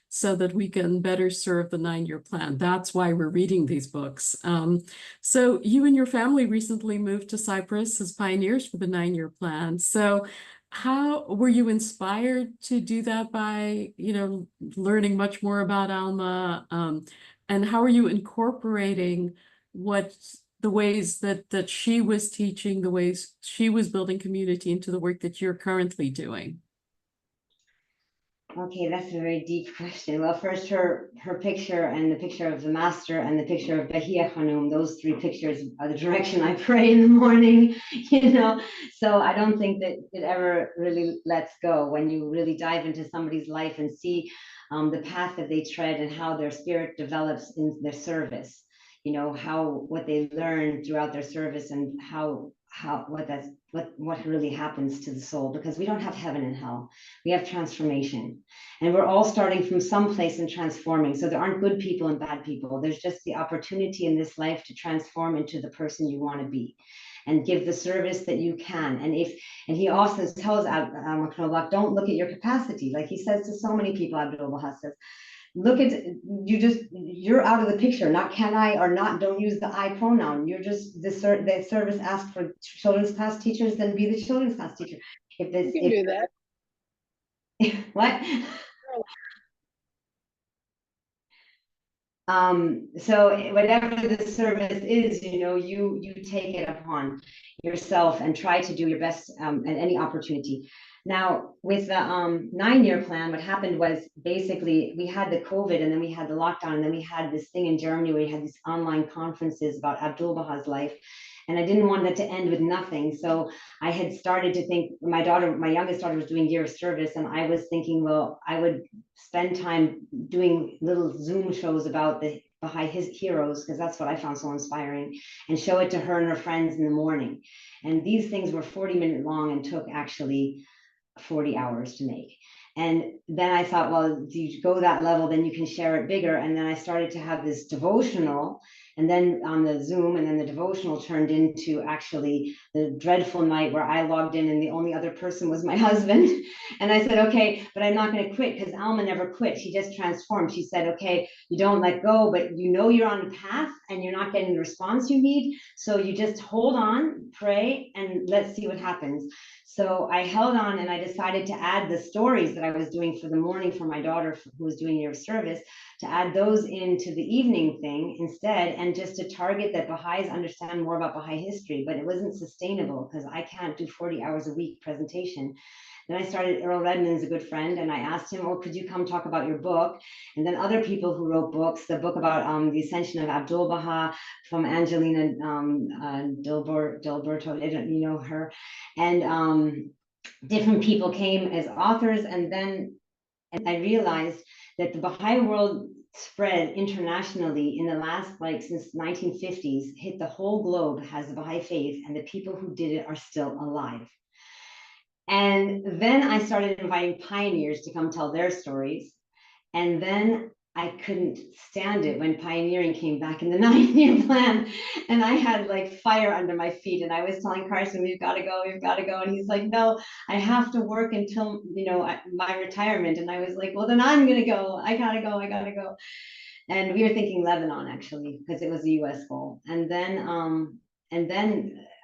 so that we can better serve the 9-year plan. That's why we're reading these books. So you and your family recently moved to Cyprus as pioneers for the 9-year plan. So how were you inspired to do that? By, you know, learning much more about Alma, and how are you incorporating the ways that she was teaching, the ways she was building community into the work that you're currently doing? Okay, that's a very deep question. Well, first, her picture and the picture of the master and the picture of Bahia Khanum, those 3 pictures are the direction I pray in the morning, you know. So I don't think that it ever really lets go when you really dive into somebody's life and see the path that they tread and how their spirit develops in their service, you know, what they learn throughout their service, and what really happens to the soul, because we don't have heaven and hell, we have transformation, and we're all starting from some place and transforming. So there aren't good people and bad people. There's just the opportunity in this life to transform into the person you want to be and give the service that you can. And he also tells Alma Knobloch, don't look at your capacity, like he says to so many people. Abdul Baha says, look at, you're out of the picture, not can I or not, don't use the I pronoun. You're just, the service asks for children's class teachers, then be the children's class teacher. If this, you can do that. What? So whatever the service is, you know, you take it upon yourself and try to do your best at any opportunity. Now, with the 9-year plan, what happened was basically we had the COVID, and then we had the lockdown, and then we had this thing in Germany where we had these online conferences about Abdul Baha's life. And I didn't want that to end with nothing. So I had started to think, my youngest daughter was doing year of service, and I was thinking, well, I would spend time doing little Zoom shows about the Baha'i heroes, because that's what I found so inspiring, and show it to her and her friends in the morning. And these things were 40-minute long and took actually 40 hours to make. And then I thought, well, if you go that level, then you can share it bigger. And then I started to have this devotional, and then on the Zoom, and then the devotional turned into actually the dreadful night where I logged in and the only other person was my husband. And I said, okay, but I'm not going to quit, because Alma never quit. She just transformed. She said, okay, you don't let go, but you know you're on the path and you're not getting the response you need. So you just hold on, pray, and let's see what happens. So I held on and I decided to add the stories that I was doing for the morning for my daughter who was doing year of service, to add those into the evening thing instead, and just to target that Baha'is understand more about Baha'i history, but it wasn't sustainable because I can't do 40 hours a week presentation. Then I started, Earl Redmond's a good friend, and I asked him, oh, could you come talk about your book? And then other people who wrote books, the book about the Ascension of Abdul Baha from Angelina Dilberto, you know her, and different people came as authors. And then I realized that the Baha'i world spread internationally in the last, like, since 1950s, hit the whole globe, has the Baha'i faith, and the people who did it are still alive. And then I started inviting pioneers to come tell their stories. And then I couldn't stand it when pioneering came back in the 9-year plan. And I had like fire under my feet. And I was telling Carson, we've got to go, we've got to go. And he's like, no, I have to work until, you know, my retirement. And I was like, well, then I'm going to go. I got to go. I got to go. And we were thinking Lebanon, actually, because it was a US goal. And then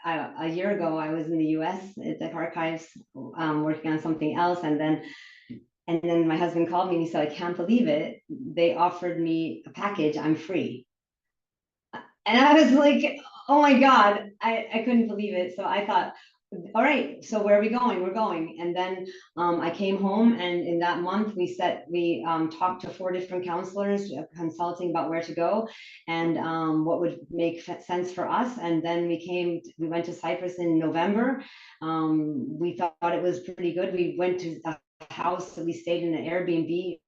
a year ago, I was in the US at the archives working on something else. And then my husband called me and he said, I can't believe it. They offered me a package. I'm free. And I was like, oh my God, I couldn't believe it. So I thought, all right, so where are we going? We're going. And then I came home, and in that month we talked to 4 different counselors consulting about where to go and what would make sense for us. And then we went to Cyprus in November. We thought it was pretty good. We went to a house that we stayed in, an Airbnb,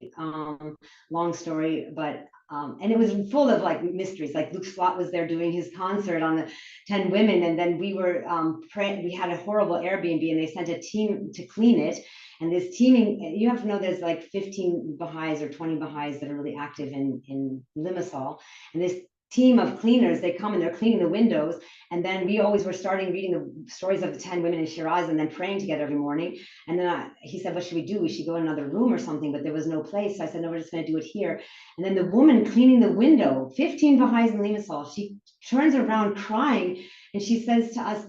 long story, but and it was full of like mysteries. Like Luke Swat was there doing his concert on the 10 women. And then we were praying. We had a horrible Airbnb, and they sent a team to clean it. And this teaming, you have to know there's like 15 Baha'is or 20 Baha'is that are really active in Limassol. And this team of cleaners, they come and they're cleaning the windows. And then we always were starting reading the stories of the 10 women in Shiraz and then praying together every morning. And then he said, what should we do? We should go in another room or something, but there was no place. So I said, no, we're just going to do it here. And then the woman cleaning the window, 15 Baha'is in Limassol, she turns around crying and she says to us,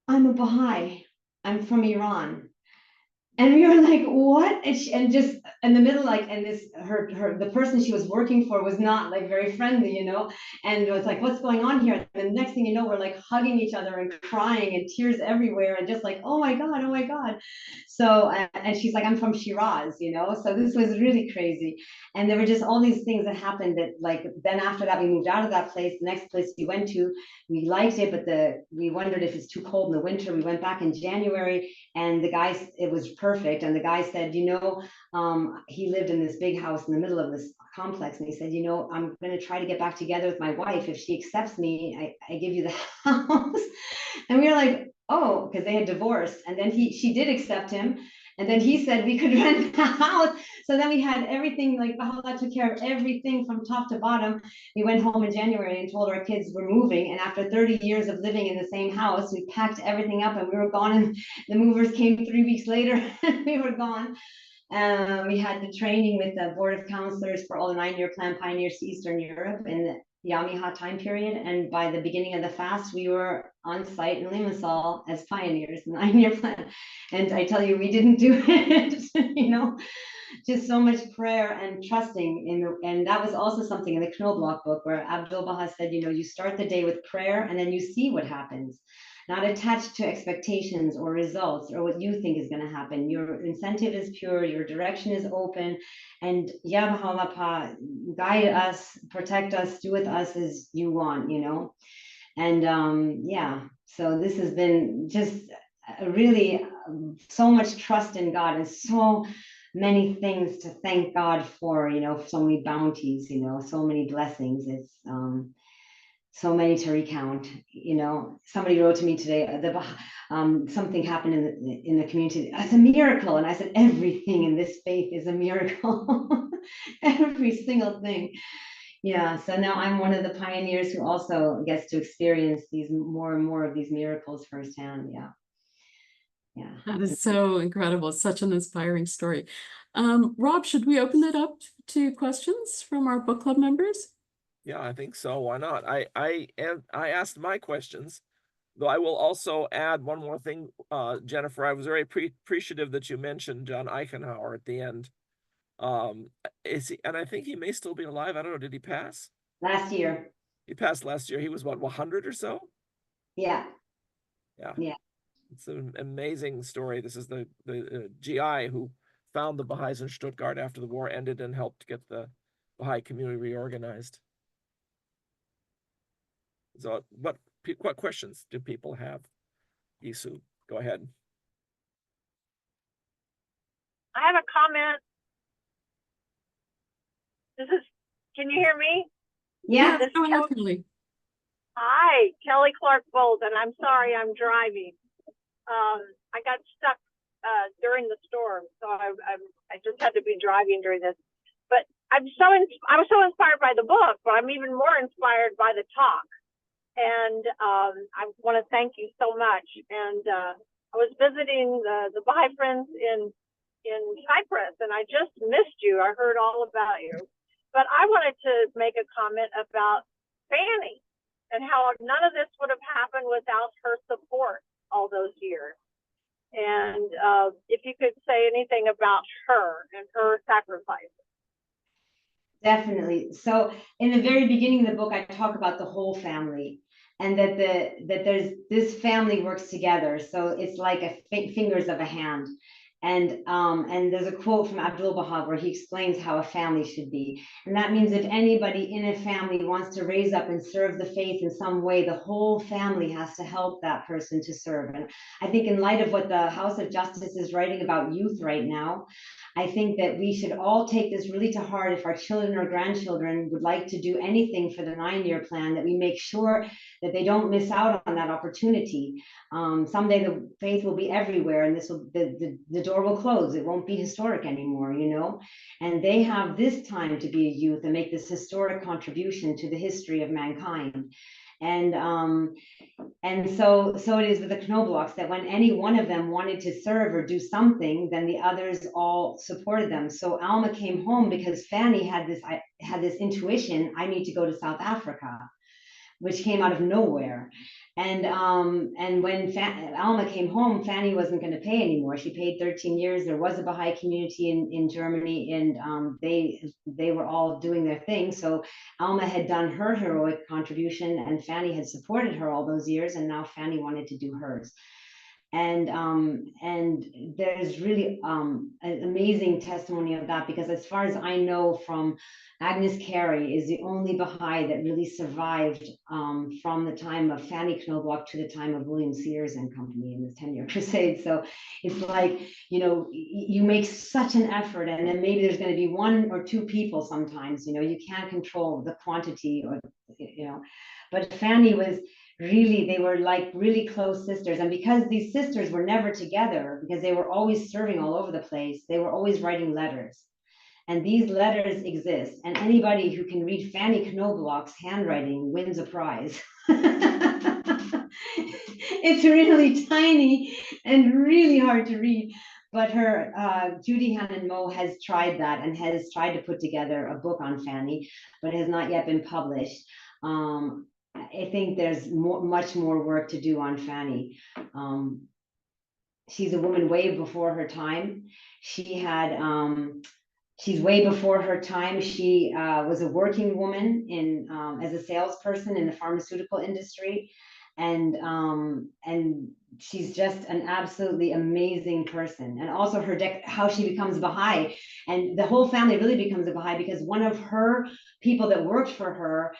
I'm a Baha'i. I'm from Iran. And we were like, what? And just in the middle, like, and the person she was working for was not like very friendly, you know, and it was like, what's going on here? And the next thing you know, we're like hugging each other and crying and tears everywhere and just like, oh my God, oh my God. So, and she's like, I'm from Shiraz, you know, so this was really crazy. And there were just all these things that happened that, like, then after that, we moved out of that place. The next place we went to, we liked it, but we wondered if it's too cold in the winter. We went back in January, and the guy, it was perfect. And the guy said, you know, he lived in this big house in the middle of this complex. And he said, you know, I'm going to try to get back together with my wife. If she accepts me, I give you the house. And we were like, oh, because they had divorced. And then she did accept him. And then he said we could rent the house. So then we had everything, like Baha'u'llah took care of everything from top to bottom. We went home in January and told our kids we're moving. And after 30 years of living in the same house, we packed everything up and we were gone. And the movers came 3 weeks later and we were gone. We had the training with the board of counselors for all the 9-year plan pioneers to Eastern Europe in the Yamiha time period. And by the beginning of the fast, we were on site in Limassol as pioneers, 9-year plan. And I tell you, we didn't do it, you know, just so much prayer and trusting and that was also something in the Knobloch book where Abdul Baha said, you know, you start the day with prayer and then you see what happens. Not attached to expectations or results or what you think is going to happen. Your incentive is pure, your direction is open, and Ya Baha'u'llah, guide us, protect us, do with us as you want, you know. And yeah, so this has been just really so much trust in God and so many things to thank God for, you know, so many bounties, you know, so many blessings. It's so many to recount, you know. Somebody wrote to me today, something happened in the community. It's a miracle. And I said, everything in this faith is a miracle. Every single thing. Yeah, so now I'm one of the pioneers who also gets to experience these more and more of these miracles firsthand. Yeah. Yeah. That is so incredible. Such an inspiring story. Rob, should we open it up to questions from our book club members? Yeah, I think so. Why not? I asked my questions. Though I will also add one more thing, Jennifer, I was very appreciative that you mentioned John Eichenhauer at the end. Is he, and I think he may still be alive. I don't know. Did he pass? Last year. He passed last year. He was what, 100 or so? Yeah. Yeah. Yeah. It's an amazing story. This is the GI who found the Baha'is in Stuttgart after the war ended and helped get the Baha'i community reorganized. So, what questions do people have? Yisu, go ahead. I have a comment. Can you hear me? Yeah. Go ahead, Kelly. Hi, Kelly Clark Bolden. I'm sorry, I'm driving. I got stuck during the storm, so I just had to be driving during this. But I was so inspired by the book, but I'm even more inspired by the talk. And I want to thank you so much. And I was visiting the Baha'i friends in Cyprus, and I just missed you. I heard all about you. But I wanted to make a comment about Fanny and how none of this would have happened without her support all those years. And if you could say anything about her and her sacrifice. Definitely. So in the very beginning of the book, I talk about the whole family, and that there's this family works together. So it's like fingers of a hand. And there's a quote from Abdul Baha where he explains how a family should be. And that means if anybody in a family wants to raise up and serve the faith in some way, the whole family has to help that person to serve. And I think in light of what the House of Justice is writing about youth right now, I think that we should all take this really to heart. If our children or grandchildren would like to do anything for the 9-year plan, that we make sure that they don't miss out on that opportunity. Someday the faith will be everywhere, and the door will close. It won't be historic anymore, you know. And they have this time to be a youth and make this historic contribution to the history of mankind. And so it is with the Knoblochs, that when any one of them wanted to serve or do something, then the others all supported them. So Alma came home because Fanny had this intuition, I need to go to South Africa, which came out of nowhere. And when Alma came home, Fanny wasn't going to pay anymore. She paid 13 years. There was a Baha'i community in Germany, and they were all doing their thing. So Alma had done her heroic contribution, and Fanny had supported her all those years, and now Fanny wanted to do hers. And there's really an amazing testimony of that, because as far as I know, from Agnes Carey is the only Baha'i that really survived from the time of Fanny Knobloch to the time of William Sears and Company in the 10-year crusade. So it's like, you know, you make such an effort, and then maybe there's going to be 1 or 2 people sometimes, you know, you can't control the quantity, or, you know, but Fanny was really, they were like really close sisters. And because these sisters were never together, because they were always serving all over the place, they were always writing letters. And these letters exist. And anybody who can read Fanny Knobloch's handwriting wins a prize. It's really tiny and really hard to read. But her, Judy Hannon Moe has tried that and has tried to put together a book on Fanny, but has not yet been published. I think there's much more work to do on Fanny. She's a woman way before her time. She's way before her time. She was a working woman as a salesperson in the pharmaceutical industry, and she's just an absolutely amazing person. And also how she becomes Baha'i, and the whole family really becomes a Baha'i because one of her people that worked for her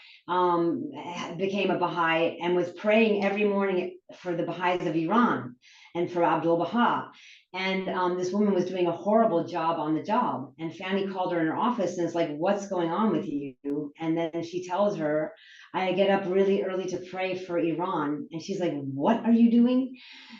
became a Baha'i and was praying every morning for the Baha'is of Iran and for Abdul Baha. And this woman was doing a horrible job on the job. And Fanny called her in her office and is like, what's going on with you? And then she tells her, I get up really early to pray for Iran. And she's like, what are you doing?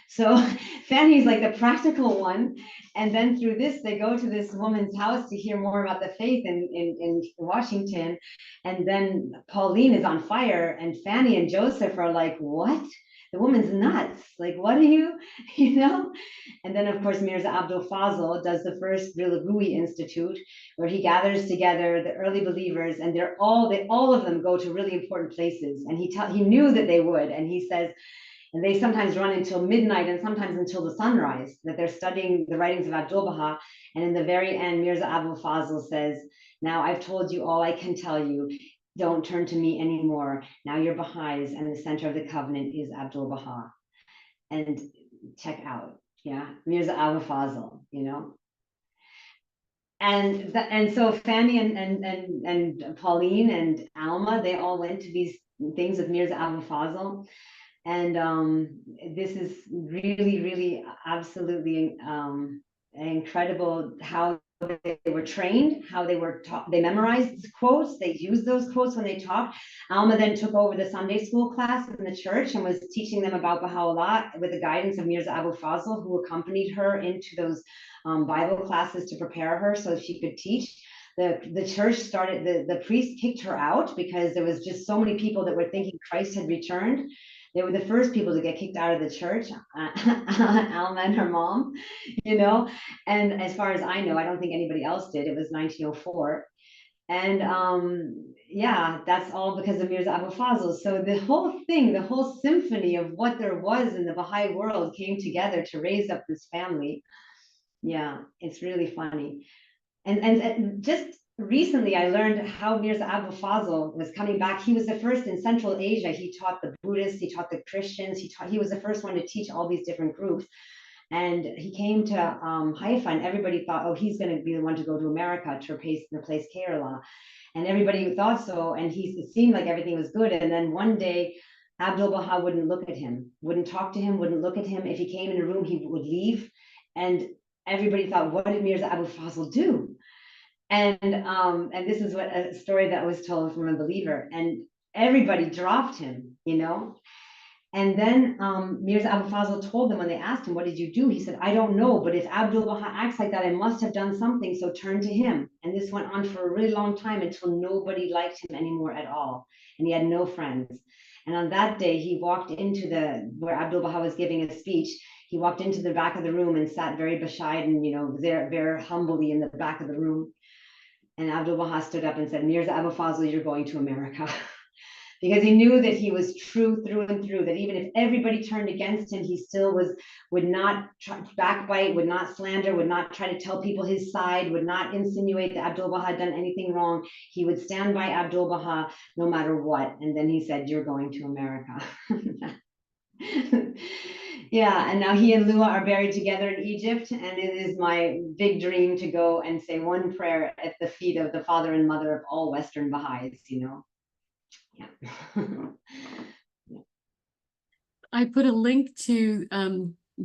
So Fanny's like the practical one. And then through this, they go to this woman's house to hear more about the faith in Washington. And then Pauline is on fire, and Fanny and Joseph are like, what? The woman's nuts. Like, what are you, you know? And then, of course, Mirza Abdul Fazl does the first Rilagui Institute, where he gathers together the early believers, and all of them go to really important places. And he knew that they would. And he says, And they sometimes run until midnight and sometimes until the sunrise, that they're studying the writings of Abdul Baha. And in the very end, Mirza Abu Fazl says, now I've told you all I can tell you. Don't turn to me anymore. Now you're Baha'is, and the center of the covenant is Abdul Baha. And check out, yeah, Mirza Abu Fazl, you know. And so Fanny and Pauline and Alma, they all went to these things with Mirza Abu Fazl. And this is really, really absolutely incredible how they were trained, how they were taught. They memorized quotes, they used those quotes when they talked. Alma then took over the Sunday school class in the church and was teaching them about Baha'u'llah with the guidance of Mirza Abu Fazl, who accompanied her into those Bible classes to prepare her so she could teach. The church started, the priest kicked her out because there was just so many people that were thinking Christ had returned. They were the first people to get kicked out of the church, Alma and her mom, you know. And as far as I know, I don't think anybody else did. It was 1904. And yeah, that's all because of Mirza Abu Fazl. So the whole thing, the whole symphony of what there was in the Baha'i world came together to raise up this family. Yeah, it's really funny. And just recently I learned how Mirza Abu Fazl was coming back. He was the first in Central Asia. He taught the Buddhists, he taught the Christians, he was the first one to teach all these different groups. And he came to Haifa, and everybody thought, oh, he's going to be the one to go to America to replace Kerala. And everybody thought so, and it seemed like everything was good. And then one day, Abdul Baha wouldn't look at him, wouldn't talk to him, wouldn't look at him. If he came in a room, he would leave. And everybody thought, what did Mirza Abu Fazl do? And this is what a story that was told from a believer, and everybody dropped him, you know. And then Mirza Abu Fazl told them when they asked him, what did you do? He said, I don't know, but if Abdul Baha acts like that, I must have done something, so turn to him. And this went on for a really long time until nobody liked him anymore at all. And he had no friends. And on that day, he walked into where Abdul Baha was giving a speech. He walked into the back of the room and sat very bescheiden, you know, there very humbly in the back of the room. And Abdul Baha stood up and said, Mirza Abu Fazl, you're going to America. Because he knew that he was true through and through, that even if everybody turned against him, he still would not try to backbite, would not slander, would not try to tell people his side, would not insinuate that Abdul Baha had done anything wrong. He would stand by Abdul Baha no matter what. And then he said, you're going to America. Yeah, and now he and Lua are buried together in Egypt, and it is my big dream to go and say one prayer at the feet of the father and mother of all Western Baha'is, you know. Yeah. I put a link to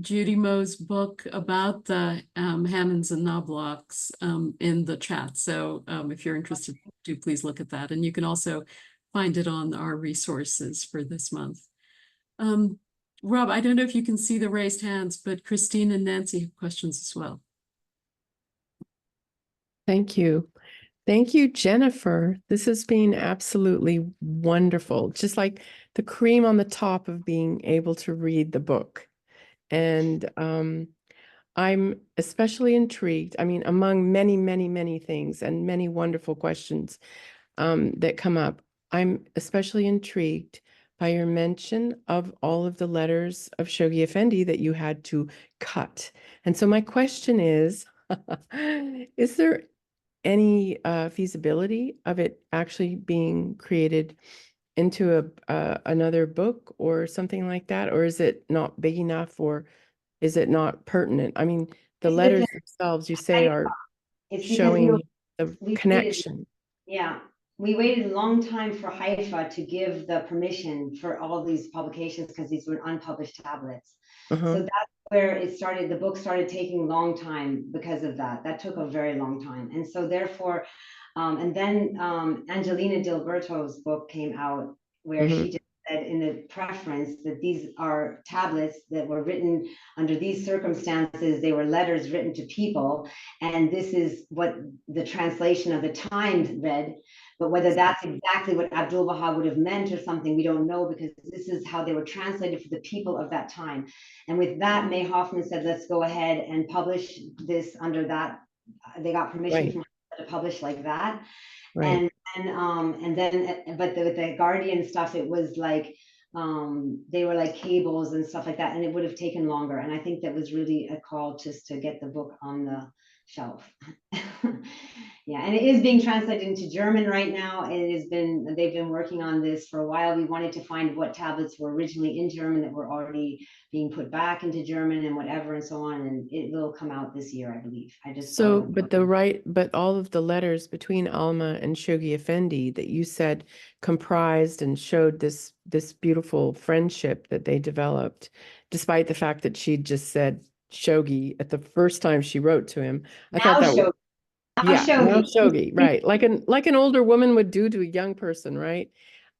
Judy Moe's book about the Hammonds and Knoblochs in the chat. So if you're interested, do please look at that. And you can also find it on our resources for this month. Rob, I don't know if you can see the raised hands, but Christine and Nancy have questions as well. Thank you. Thank you, Jennifer. This has been absolutely wonderful. Just like the cream on the top of being able to read the book. And I'm especially intrigued. I mean, among many, many, many things and many wonderful questions that come up, I'm especially intrigued by your mention of all of the letters of Shoghi Effendi that you had to cut. And so my question is there any feasibility of it actually being created into another book or something like that? Or is it not big enough, or is it not pertinent? I mean, the letters themselves, you say, are showing the connection. Yeah. We waited a long time for Haifa to give the permission for all these publications because these were unpublished tablets. So that's where it started. The book started taking a long time because of that. That took a very long time. And so therefore, and then Angelina Dilberto's book came out where she just said in the preference that these are tablets that were written under these circumstances. They were letters written to people. And this is what the translation of the Times read. But whether that's exactly what Abdul Baha would have meant or something, we don't know, because this is how they were translated for the people of that time. And with that, May Hoffman said, let's go ahead and publish this under that. They got permission from her to publish like that. And then, but with the Guardian stuff, it was like, they were like cables and stuff like that, and it would have taken longer. And I think that was really a call just to get the book on the shelf. Yeah, and it is being translated into German right now. They've been working on this for a while. We wanted to find what tablets were originally in German that were already being put back into German and whatever and so on. And it will come out this year, I believe. I just So, but all of the letters between Alma and Shoghi Effendi that you said comprised and showed this beautiful friendship that they developed, despite the fact that she just said Shoghi at the first time she wrote to him. I thought that was, yeah, now Shoghi, right? Like an older woman would do to a young person, right?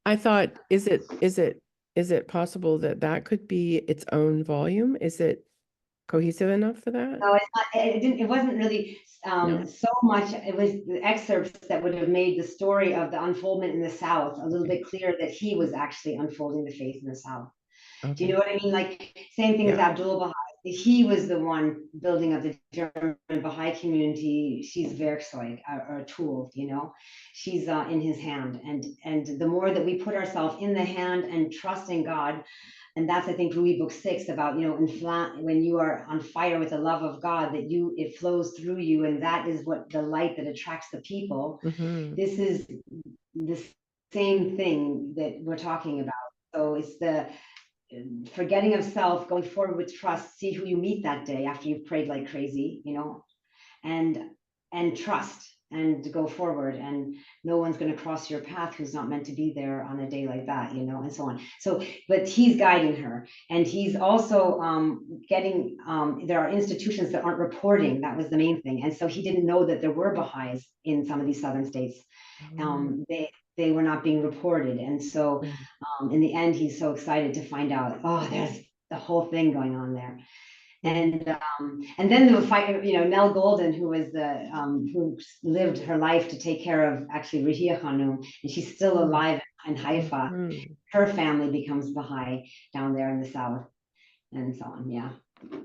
I thought, is it possible that could be its own volume? Is it cohesive enough for that? No, it's not, it wasn't really so much. It was the excerpts that would have made the story of the unfoldment in the South a little bit clearer, that he was actually unfolding the faith in the South. Okay. Do you know what I mean? Like, same thing with Abdul Baha. He was the one building up the German Baha'i community. She's Werkzeug, or a tool, you know. She's in his hand. And the more that we put ourselves in the hand and trust in God, and that's, I think, Ruhi book 6 about, you know, when you are on fire with the love of God, that it flows through you, and that is what the light that attracts the people. Mm-hmm. This is the same thing that we're talking about. So it's the forgetting of self, going forward with trust, see who you meet that day after you've prayed like crazy, you know, and trust and go forward, and no one's going to cross your path who's not meant to be there on a day like that, you know, and so on. So, but he's guiding her, and he's also getting, there are institutions that aren't reporting. That was the main thing. And so he didn't know that there were Baha'is in some of these southern states. They were not being reported. And so in the end, he's so excited to find out, oh, there's the whole thing going on there. And then the fight, you know, Nell Golden, who was who lived her life to take care of actually Rahia Khanum, and she's still alive in Haifa. Her family becomes Baha'i down there in the south, and so on. Yeah,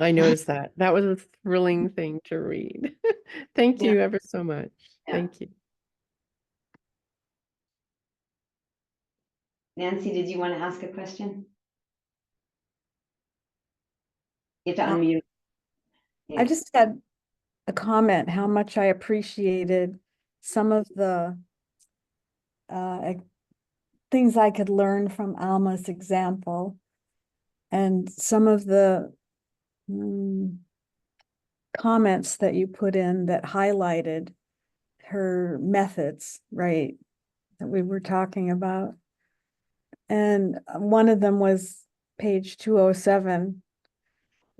I noticed that. That was a thrilling thing to read. Thank you ever so much. Thank you. Nancy, did you want to ask a question? You have to unmute. I just had a comment how much I appreciated some of the things I could learn from Alma's example, and some of the comments that you put in that highlighted her methods, right, that we were talking about. And one of them was page 207,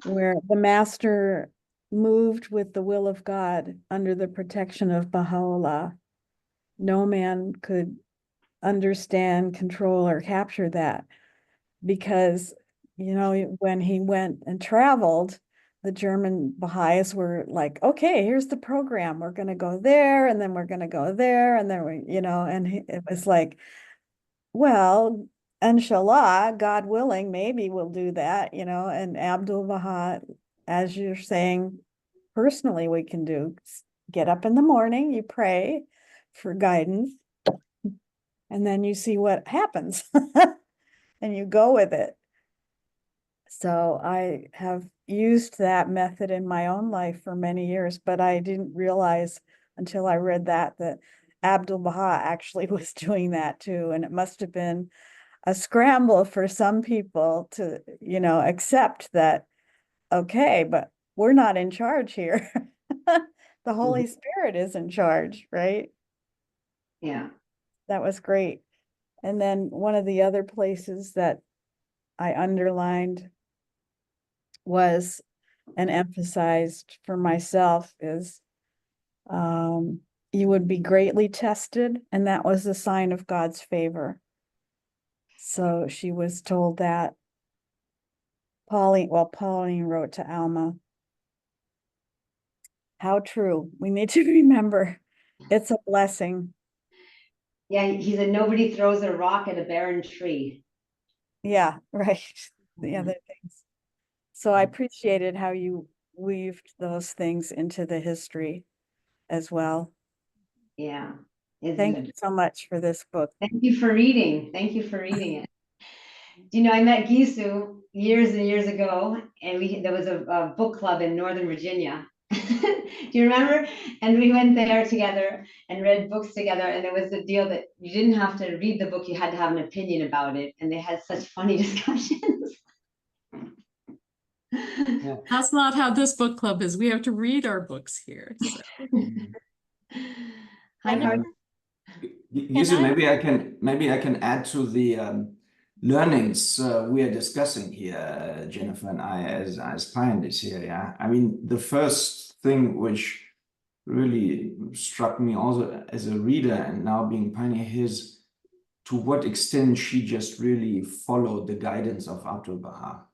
where the master moved with the will of God under the protection of Baha'u'llah. No man could understand, control, or capture that, because, you know, when he went and traveled, the German Baha'is were like, okay, here's the program. We're going to go there, and then we're going to go there, and then we, you know, and it was like, well, inshallah, God willing, maybe we'll do that, you know. And Abdul Baha, as you're saying, personally, we can do, get up in the morning, you pray for guidance, and then you see what happens and you go with it. So I have used that method in my own life for many years, but I didn't realize until I read that Abdul Baha actually was doing that too. And it must have been a scramble for some people to, you know, accept that, okay, but we're not in charge here. The Holy Spirit is in charge, right? Yeah. That was great. And then one of the other places that I underlined was and emphasized for myself is you would be greatly tested, and that was a sign of God's favor. So she was told that. Pauline wrote to Alma. How true. We need to remember it's a blessing. Yeah, he said nobody throws a rock at a barren tree. Yeah, right. The other things. So I appreciated how you weaved those things into the history as well. Yeah. Thank you so much for this book. Thank you for reading. Thank you for reading it. You know, I met Gisu years and years ago, and there was a book club in Northern Virginia. Do you remember? And we went there together and read books together. And there was the deal that you didn't have to read the book, you had to have an opinion about it. And they had such funny discussions. That's not how this book club is. We have to read our books here. So. Maybe I can add to the learnings we are discussing here, Jennifer and I, as pioneers here. Yeah, I mean, the first thing which really struck me also as a reader and now being pioneer is to what extent she just really followed the guidance of Abdul Baha,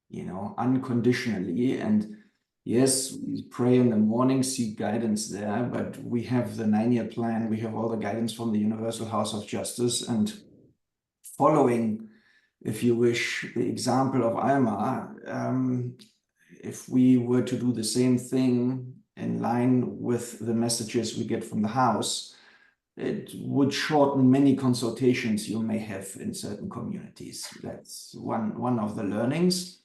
you know, unconditionally. And yes, we pray in the morning, seek guidance there, but we have the 9-year plan, we have all the guidance from the Universal House of Justice, and following, if you wish, the example of Alma, if we were to do the same thing in line with the messages we get from the house, it would shorten many consultations you may have in certain communities. That's one of the learnings.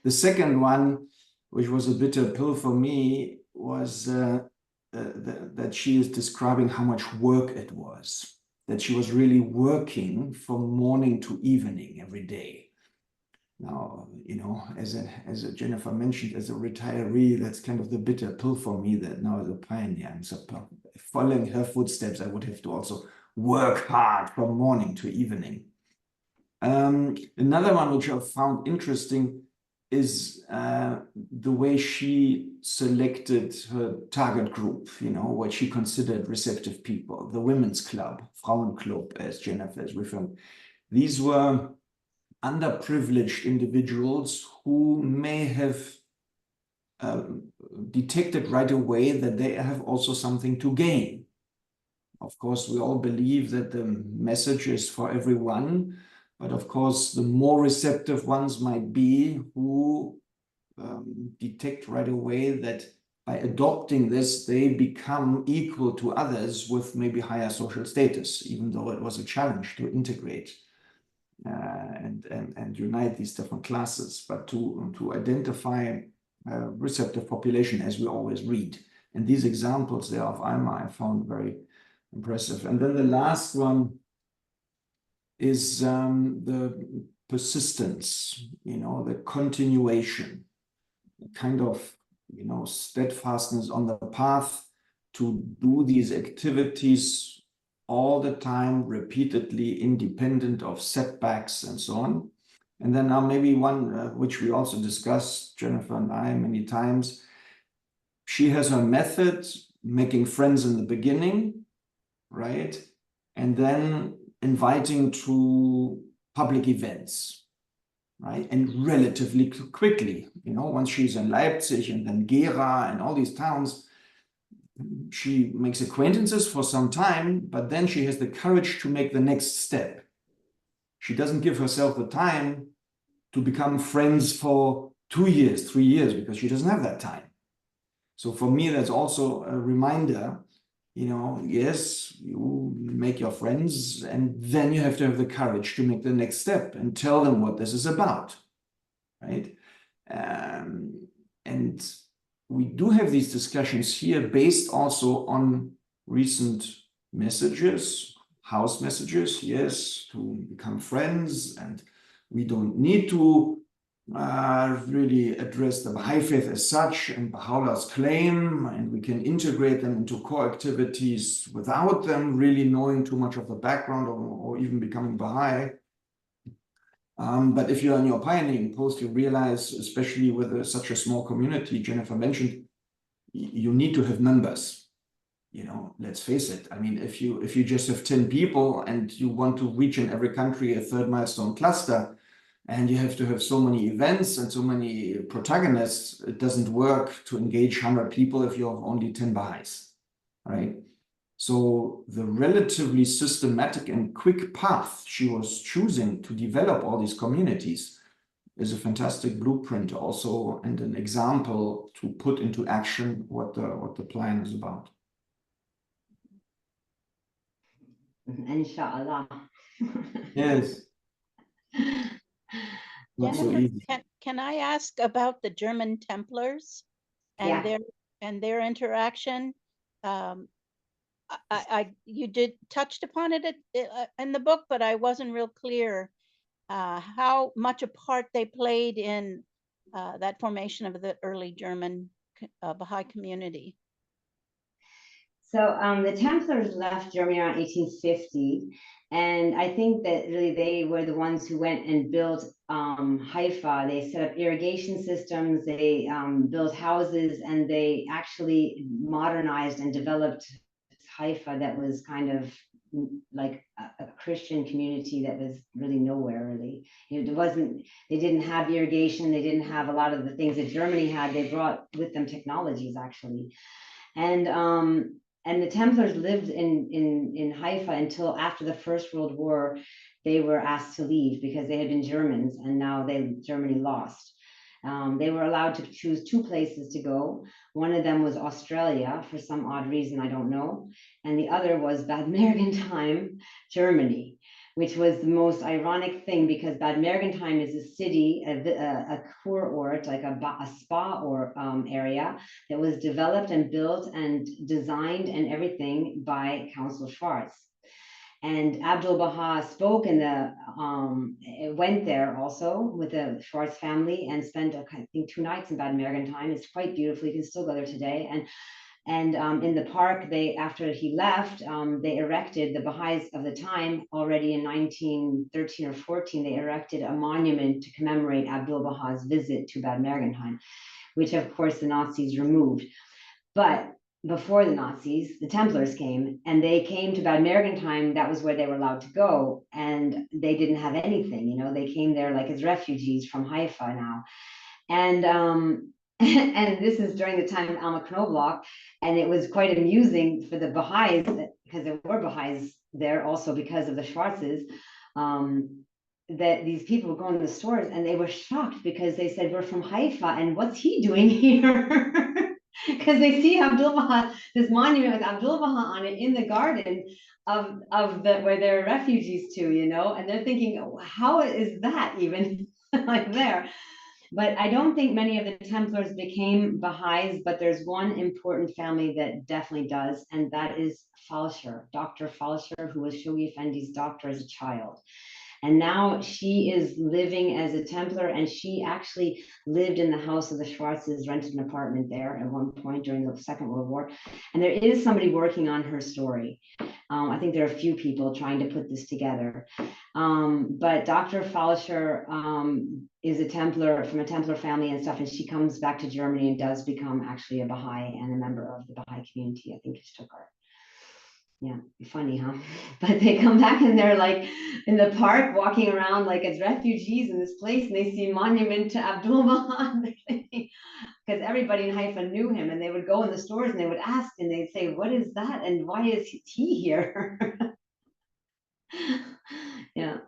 The second one, which was a bitter pill for me, was that she is describing how much work it was, that she was really working from morning to evening every day. Now, you know, as Jennifer mentioned, as a retiree, that's kind of the bitter pill for me, that now as a pioneer, I'm following her footsteps, I would have to also work hard from morning to evening. Another one which I found interesting is the way she selected her target group, you know, what she considered receptive people, the women's club, Frauenclub, as Jennifer is referring. These were underprivileged individuals who may have detected right away that they have also something to gain. Of course, we all believe that the message is for everyone, but of course, the more receptive ones might be who detect right away that by adopting this, they become equal to others with maybe higher social status, even though it was a challenge to integrate and unite these different classes, but to identify receptive population, as we always read. And these examples there of Alma I found very impressive. And then the last one is the persistence, you know, the continuation, kind of, you know, steadfastness on the path to do these activities all the time, repeatedly, independent of setbacks and so on. And then now maybe one which we also discussed, Jennifer and I, many times. She has her method, making friends in the beginning, right? And then inviting to public events, right? And relatively quickly, you know, once she's in Leipzig and then Gera and all these towns, she makes acquaintances for some time, but then she has the courage to make the next step. She doesn't give herself the time to become friends for 2 years, 3 years, because she doesn't have that time. So for me, that's also a reminder, you know, yes, you make your friends, and then you have to have the courage to make the next step and tell them what this is about, right? And we do have these discussions here based also on recent messages, house messages, yes, to become friends, and we don't need to really address the Baha'i faith as such and Baha'u'llah's claim, and we can integrate them into core activities without them really knowing too much of the background or even becoming Baha'i. But if you're on your pioneering post, you realize, especially with such a small community, Jennifer mentioned, you need to have members. You know, let's face it. I mean, if you just have 10 people and you want to reach in every country a 3rd milestone cluster, and you have to have so many events and so many protagonists, it doesn't work to engage 100 people if you have only 10 Baha'is, right? So the relatively systematic and quick path she was choosing to develop all these communities is a fantastic blueprint also, and an example to put into action what the plan is about. Inshallah. Yes. Not so Jennifer, easy. can I ask about the German Templars and Yeah. their interaction? You did touched upon it in the book, but I wasn't real clear how much a part they played in that formation of the early German Baha'i community. So the Templars left Germany around 1850, and I think that really they were the ones who went and built Haifa. They set up irrigation systems, they built houses, and they actually modernized and developed Haifa that was kind of like a Christian community that was really nowhere really. It wasn't, they didn't have irrigation, they didn't have a lot of the things that Germany had. They brought with them technologies actually. And the Templars lived in Haifa until after the First World War. They were asked to leave because they had been Germans, and now Germany lost. They were allowed to choose two places to go. One of them was Australia for some odd reason, I don't know. And the other was Bad Mergentheim, Germany, which was the most ironic thing because Bad Mergentheim is a city, a Kurort, like a spa or area that was developed and built and designed and everything by Council Schwarz. And Abdul Baha spoke in went there also with the Schwarz family and spent, I think, 2 nights in Bad Mergentheim. It's quite beautiful. You can still go there today. And in the park, after he left, they erected, the Baha'is of the time, already in 1913 or 14, they erected a monument to commemorate Abdul Baha's visit to Bad Mergentheim, which of course the Nazis removed. But before the Nazis, the Templars came, and they came to Bad Mergentheim. That was where they were allowed to go, and they didn't have anything. They came there like as refugees from Haifa now, and and this is during the time of Alma Knobloch, and it was quite amusing for the Baha'is, because there were Baha'is there also because of the Schwarzes, that these people were going to the stores and they were shocked because they said, we're from Haifa, and what's he doing here? Because they see Abdul Baha, this monument with Abdul Baha on it in the garden of where they're refugees to, and they're thinking, how is that even like there? But I don't think many of the Templars became Baha'is, but there's one important family that definitely does, and that is Falsher, Dr. Falsher, who was Shoghi Effendi's doctor as a child. And now she is living as a Templar, and she actually lived in the house of the Schwarzes, rented an apartment there at one point during the Second World War. And there is somebody working on her story. I think there are a few people trying to put this together. But Dr. Falsher is a Templar from a Templar family and stuff, and she comes back to Germany and does become actually a Baha'i and a member of the Baha'i community. I think it's Stuttgart. Yeah, funny, huh? But they come back and they're like in the park walking around like as refugees in this place, and they see a monument to Abdul Baha, because everybody in Haifa knew him, and they would go in the stores and they would ask and they'd say, what is that? And why is he here? Yeah.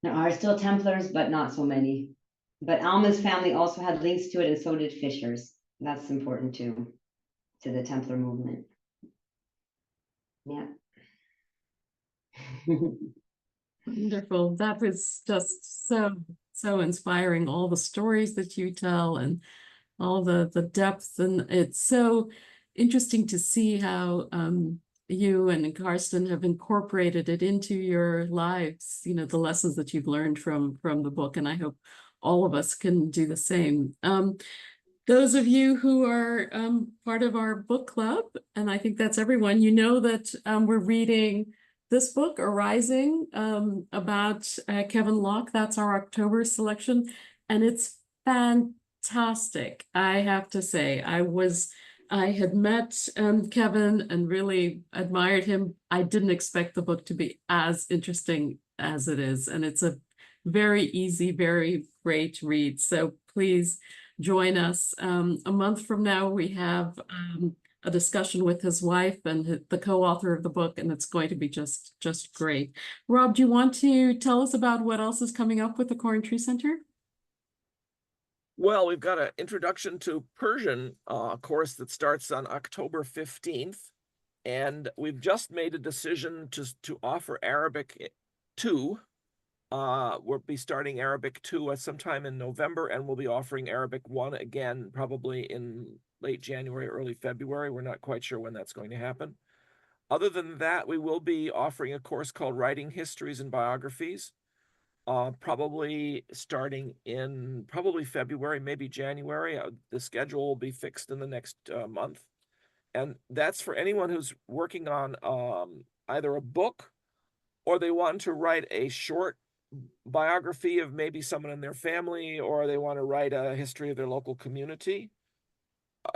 There are still Templars, but not so many. But Alma's family also had links to it, and so did Fisher's. That's important too, to the Templar movement. Yeah. Wonderful. That was just so inspiring. All the stories that you tell and all the depth, and it's so interesting to see how you and Karsten have incorporated it into your lives, the lessons that you've learned from the book, and I hope all of us can do the same. Those of you who are part of our book club, and I think that's everyone, that we're reading this book, Arising, about Kevin Locke. That's our October selection, and it's fantastic. I have to say, I had met Kevin and really admired him. I didn't expect the book to be as interesting as it is, and it's a very easy, very great read. So please join us. A month from now, we have a discussion with his wife and the co-author of the book, and it's going to be just great. Rob, do you want to tell us about what else is coming up with the Corinne Tree Center? Well, we've got an introduction to Persian course that starts on October 15th, and we've just made a decision to offer Arabic too. We'll be starting Arabic 2 at sometime in November, and we'll be offering Arabic 1 again, probably in late January, early February. We're not quite sure when that's going to happen. Other than that, we will be offering a course called Writing Histories and Biographies, probably starting in probably February, maybe January. The schedule will be fixed in the next month. And that's for anyone who's working on either a book, or they want to write a short biography of maybe someone in their family, or they want to write a history of their local community.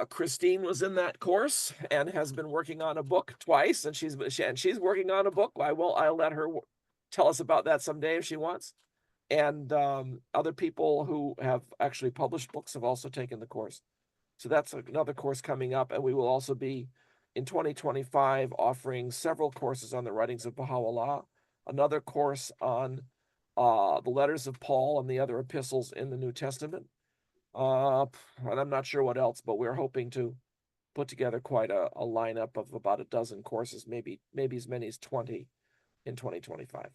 Christine was in that course and has been working on a book twice, and she's working on a book. I'll let her tell us about that someday if she wants. And other people who have actually published books have also taken the course. So that's another course coming up, and we will also be in 2025 offering several courses on the writings of Baha'u'llah, another course on the letters of Paul and the other epistles in the New Testament. And I'm not sure what else, but we're hoping to put together quite a lineup of about a dozen courses, maybe as many as 20 in 2025.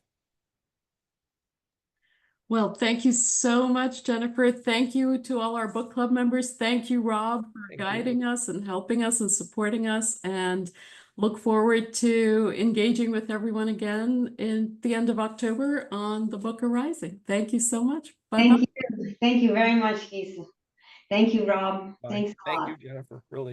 Well, thank you so much, Jennifer. Thank you to all our book club members. Thank you, Rob, for guiding us and helping us and supporting us, and look forward to engaging with everyone again in the end of October on the book Arising. Thank you so much. Bye-bye. Thank you very much, Lisa. Thank you, Rob. Bye. Thanks a lot. Thank you, Jennifer. Really.